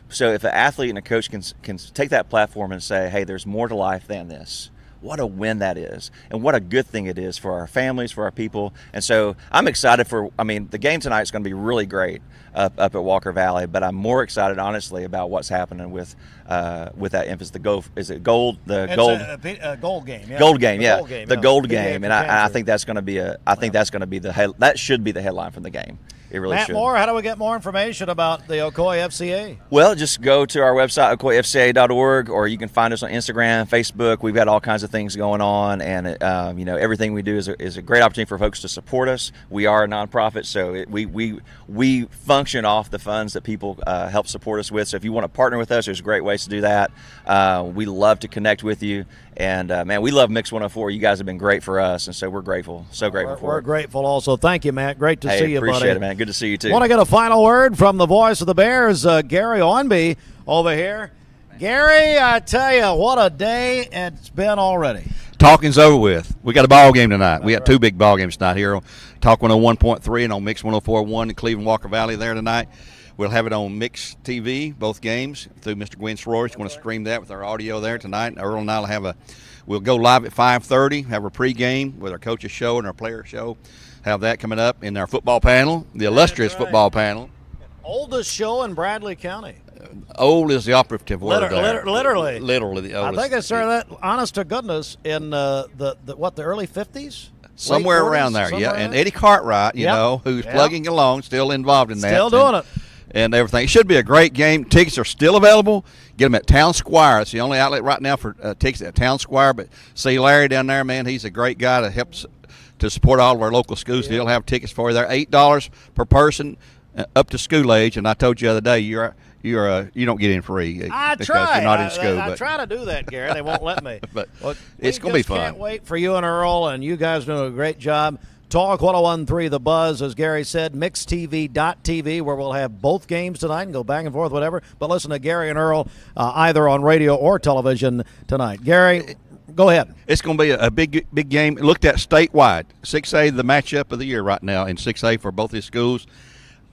So if an athlete and a coach can take that platform and say, hey, there's more to life than this, what a win that is, and what a good thing it is for our families, for our people. And so I'm excited the game tonight is going to be really great up at Walker Valley, but I'm more excited, honestly, about what's happening with that emphasis. The gold game. Yeah. Gold game. The gold game, and I think that's going to be that should be the headline from the game. It really Matt should. Moore, how do we get more information about the Ocoee FCA? Well, just go to our website, ocoeefca.org, or you can find us on Instagram, Facebook. We've got all kinds of things going on, and everything we do is a great opportunity for folks to support us. We are a nonprofit, so we function off the funds that people help support us with. So if you want to partner with us, there's great ways to do that. We love to connect with you, and man, we love Mix 104. You guys have been great for us, and so we're grateful. So grateful for it. We're grateful also. Thank you, Matt. Great to see you, buddy. Appreciate it, man. Good to see you too. Want to get a final word from the voice of the Bears, Gary Ownby over here. Gary, I tell you, what a day it's been already. Talking's over with. We got a ball game tonight. We got two big ball games tonight here on Talk 101.3 and on Mix 104.1 in Cleveland Walker Valley there tonight. We'll have it on Mix TV, both games, through Mr. Gwen Sroy. He's going to stream that with our audio there tonight. Earl and I will we'll go live at 5:30, have a pregame with our coaches show and our player show. Have that coming up in our football panel, the illustrious football panel. Oldest show in Bradley County. Old is the operative word there. Literally. Literally the oldest. I think I started that, honest to goodness, in the early 50s? Somewhere around there, yeah. And Eddie Cartwright, who's plugging along, still involved in that. Still doing it. And everything. It should be a great game. Tickets are still available. Get them at Town Squire. It's the only outlet right now for tickets at Town Squire. But see Larry down there, man, he's a great guy that helps to support all of our local schools. Yeah. He'll have tickets for you there. $8 per person up to school age. And I told you the other day, you don't get in free because you're not in school. I try to do that, Gary. They won't let me. But it's going to be fun. Can't wait for you and Earl, and you guys do a great job. Talk 101.3 The Buzz, as Gary said, mixtv.tv, where we'll have both games tonight and go back and forth, whatever. But listen to Gary and Earl either on radio or television tonight. Gary, go ahead. It's going to be a big game. Looked at statewide. 6A, the matchup of the year right now in 6A for both these schools.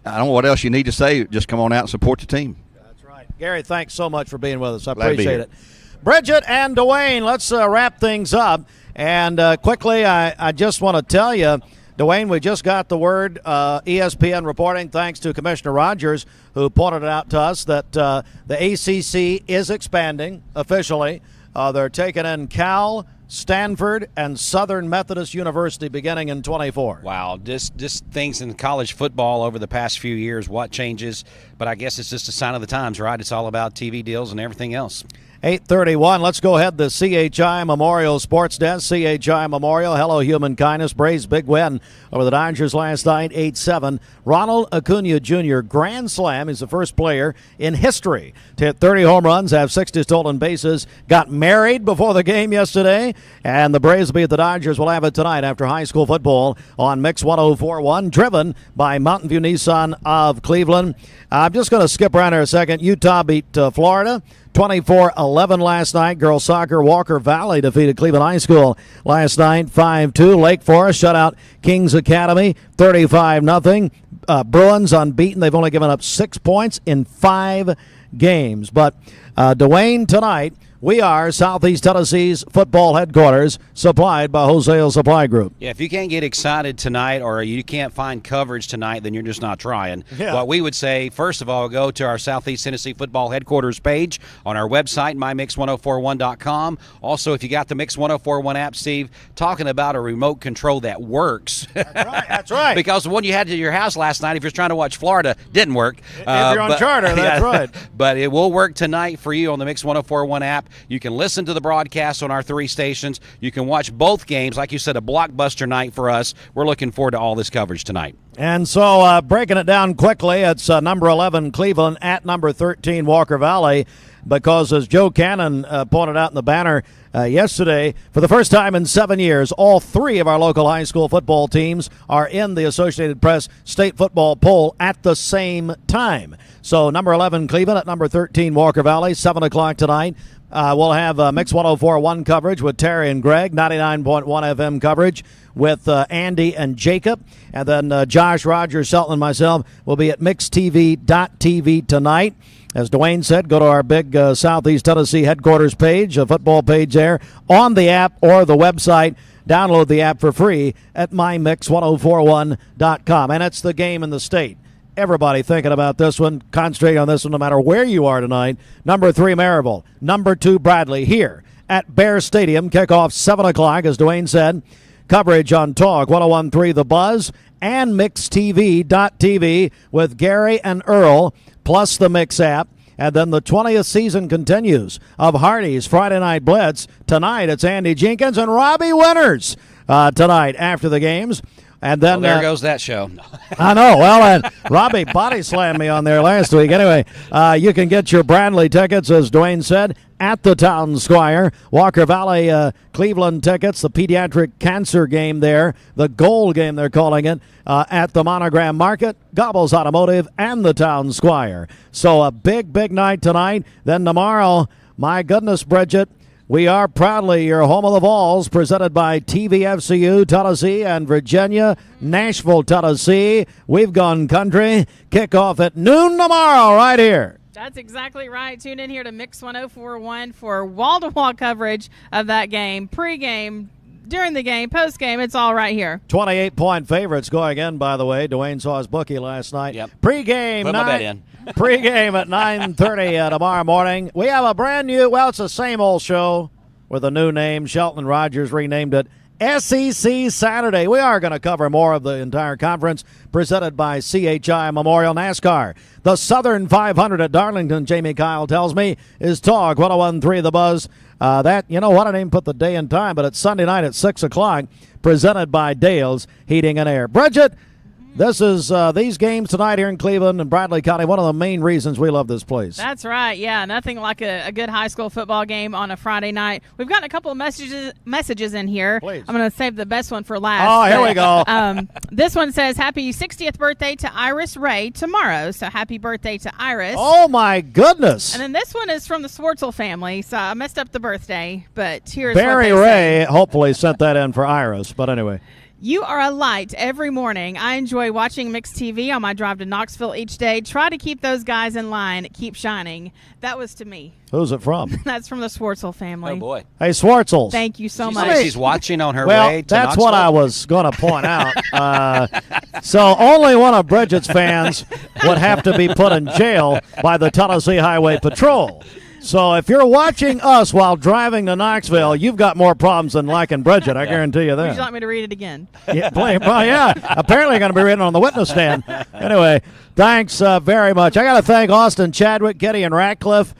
I don't know what else you need to say. Just come on out and support the team. That's right. Gary, thanks so much for being with us. I appreciate it. Bridget and Dwayne, let's wrap things up. And quickly, I just want to tell you, Dwayne, we just got the word, ESPN reporting, thanks to Commissioner Rogers, who pointed it out to us, that the ACC is expanding officially. They're taking in Cal, Stanford, and Southern Methodist University beginning in 24. Wow, just things in college football over the past few years, what changes. But I guess it's just a sign of the times, right? It's all about TV deals and everything else. 8:31. Let's go ahead to CHI Memorial Sports Desk. CHI Memorial, hello human kindness. Braves big win over the Dodgers last night, 8-7. Ronald Acuna Jr. grand slam. He's the first player in history to hit 30 home runs, have 60 stolen bases. Got married before the game yesterday, and the Braves beat the Dodgers. Will have it tonight after high school football on Mix 104.1, driven by Mountain View Nissan of Cleveland. I'm just going to skip around here a second. Utah beat Florida 24-11 last night. Girls soccer, Walker Valley defeated Cleveland High School last night 5-2. Lake Forest shut out Kings Academy 35-0. Bruins unbeaten. They've only given up 6 points in 5 games. But Dwayne, tonight, we are Southeast Tennessee's football headquarters, supplied by Wholesale Supply Group. Yeah, if you can't get excited tonight or you can't find coverage tonight, then you're just not trying. Yeah. What we would say, first of all, go to our Southeast Tennessee football headquarters page on our website, mymix1041.com. Also, if you got the Mix 104.1 app, Steve, talking about a remote control that works. That's right. Because the one you had to your house last night, if you're trying to watch Florida, didn't work. If you're on charter, that's right. But it will work tonight for you on the Mix 104.1 app. You can listen to the broadcast on our 3 stations. You can watch both games. Like you said, a blockbuster night for us. We're looking forward to all this coverage tonight. And so breaking it down quickly, it's number 11 Cleveland at number 13 Walker Valley, because as Joe Cannon pointed out in the banner yesterday, for the first time in 7 years, all 3 of our local high school football teams are in the Associated Press state football poll at the same time. So number 11 Cleveland at number 13 Walker Valley, 7 o'clock tonight. We'll have Mix 104.1 coverage with Terry and Greg, 99.1 FM coverage with Andy and Jacob. And then Josh, Roger, Shelton, and myself will be at mixtv.tv tonight. As Dwayne said, go to our big Southeast Tennessee headquarters page, a football page there, on the app or the website. Download the app for free at mymix1041.com. And it's the game in the state. Everybody thinking about this one. Concentrate on this one no matter where you are tonight. Number 3, Maryville. Number 2, Bradley. Here at Bear Stadium. Kickoff 7 o'clock, as Dwayne said. Coverage on Talk 101.3 The Buzz and MixTV.tv with Gary and Earl, plus the Mix app. And then the 20th season continues of Hardy's Friday Night Blitz. Tonight it's Andy Jenkins and Robbie Winters tonight after the games. And then there goes that show. I know. Well, and Robbie body slammed me on there last week. Anyway, you can get your Bradley tickets, as Dwayne said, at the Town Squire. Walker Valley Cleveland tickets, the pediatric cancer game there, the goal game they're calling it, at the Monogram Market, Gobbles Automotive, and the Town Squire. So a big, big night tonight. Then tomorrow, my goodness, Bridget, we are proudly your home of the Vols, presented by TVFCU Tennessee and Virginia, Nashville, Tennessee. We've gone country. Kickoff at noon tomorrow right here. That's exactly right. Tune in here to Mix 1041 for wall-to-wall coverage of that game, pregame, during the game, post-game. It's all right here. 28-point favorites going in, by the way. Dwayne saw his bookie last night. Yep. Pregame. Put my bet in. Pregame at 9:30 tomorrow morning. We have a brand new, well, it's the same old show with a new name. Shelton Rogers renamed it SEC Saturday. We are going to cover more of the entire conference, presented by CHI Memorial NASCAR. The Southern 500 at Darlington, Jamie Kyle tells me, is Talk 101.3 The Buzz. That, you know what, I didn't even put the day and time, but it's Sunday night at 6 o'clock, presented by Dale's Heating and Air. Bridget, this is these games tonight here in Cleveland and Bradley County, one of the main reasons we love this place. That's right. Yeah, nothing like a good high school football game on a Friday night. We've gotten a couple of messages in here. Please. I'm going to save the best one for last. Oh, here we go. This one says, happy 60th birthday to Iris Ray tomorrow. So happy birthday to Iris. Oh, my goodness. And then this one is from the Swartzel family. So I messed up the birthday, but here's Barry what they Ray say. hopefully sent that in for Iris, but anyway. You are a light every morning. I enjoy watching Mixed TV on my drive to Knoxville each day. Try to keep those guys in line. Keep shining. That was to me. Who's it from? That's from the Swartzel family. Oh, boy. Hey, Swartzels. Thank you so She much. says she's watching on her Well, way to that's Knoxville. what I was going to point out. So only one of Bridget's fans would have to be put in jail by the Tennessee Highway Patrol. So if you're watching us while driving to Knoxville, you've got more problems than liking Bridget. I guarantee you that. Would you like me to read it again? Yeah, well, yeah. Apparently going to be written on the witness stand. Anyway, thanks very much. I got to thank Austin Chadwick, Getty, and Ratcliffe.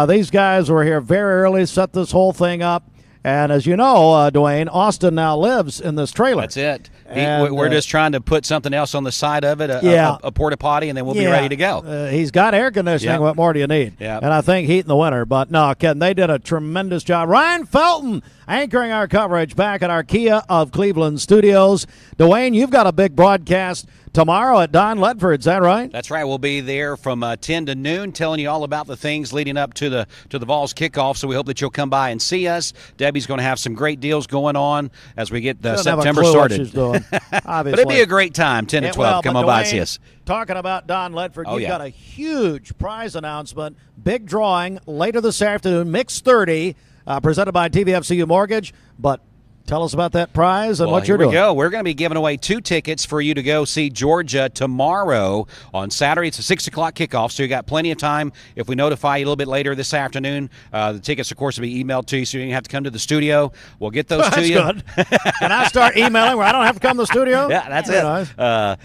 These guys were here very early, set this whole thing up. And as you know, Dwayne, Austin now lives in this trailer. That's it. And, We're just trying to put something else on the side of it, a porta potty, and then we'll be ready to go. He's got air conditioning. Yep. What more do you need? Yep. And I think heat in the winter. But no, Ken, they did a tremendous job. Ryan Felton anchoring our coverage back at our Kia of Cleveland studios. Dwayne, you've got a big broadcast tomorrow at Don Ledford. Is that right? That's right. We'll be there from 10 to noon, telling you all about the things leading up to the Vols kickoff. So we hope that you'll come by and see us. Debbie's going to have some great deals going on as we get September started. What she's doing, but it'd be a great time, 10 to 12. Come on by and see us. Talking about Don Ledford, Oh, you've yeah. got a huge prize announcement, big drawing later this afternoon, Mix 30, presented by TVFCU Mortgage. But tell us about that prize and what you're doing. Here we go. We're going to be giving away 2 tickets for you to go see Georgia tomorrow on Saturday. It's a 6 o'clock kickoff, so you got plenty of time. If we notify you a little bit later this afternoon, the tickets, of course, will be emailed to you, so you don't have to come to the studio. We'll get those to you. That's good. Can I start emailing where I don't have to come to the studio? Yeah, that's Very it. nice.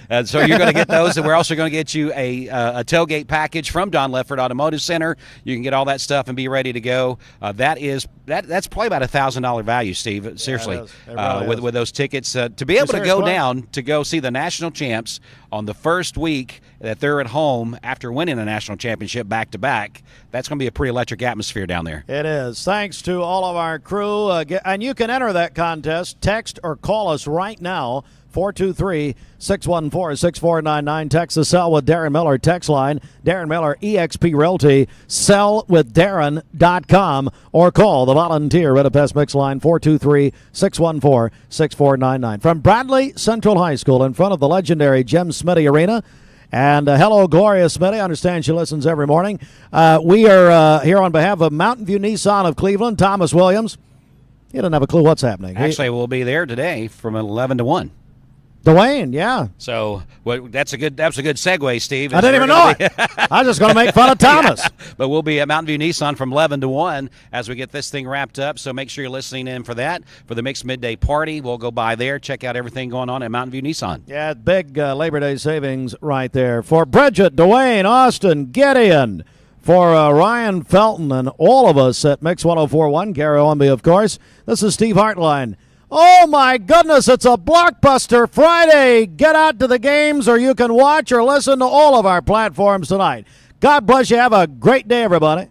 And so you're going to get those, and we're also going to get you a tailgate package from Don Ledford Automotive Center. You can get all that stuff and be ready to go. That's probably about $1,000 value, Steve. Seriously, it is. It really with those tickets to be able to serious go play? down to go see the national champs on the first week that they're at home after winning a national championship back to back. That's going to be a pretty electric atmosphere down there. It is. Thanks to all of our crew. And you can enter that contest. Text or call us right now, 423-614-6499. Text the Sell with Darren Miller text line. Darren Miller, eXp Realty, sellwithdarren.com, or call the Volunteer Red Pest Mix line, 423-614-6499. From Bradley Central High School in front of the legendary Jim Smitty Arena And hello, Gloria Smitty. I understand she listens every morning. We are here on behalf of Mountain View Nissan of Cleveland, Thomas Williams. He doesn't have a clue what's happening. Actually, we'll be there today from 11 to 1. Dwayne, yeah. So that's a good segue, Steve. I didn't even know it. I was just going to make fun of Thomas. Yeah. But we'll be at Mountain View Nissan from 11 to 1 as we get this thing wrapped up. So make sure you're listening in for that. For the Mixed Midday Party, we'll go by there, check out everything going on at Mountain View Nissan. Yeah, big Labor Day savings right there. For Bridget, Dwayne, Austin, Gideon, for Ryan Felton, and all of us at Mix 104.1, Gary Owenby, of course, this is Steve Hartline. Oh, my goodness, it's a blockbuster Friday. Get out to the games, or you can watch or listen to all of our platforms tonight. God bless you. Have a great day, everybody.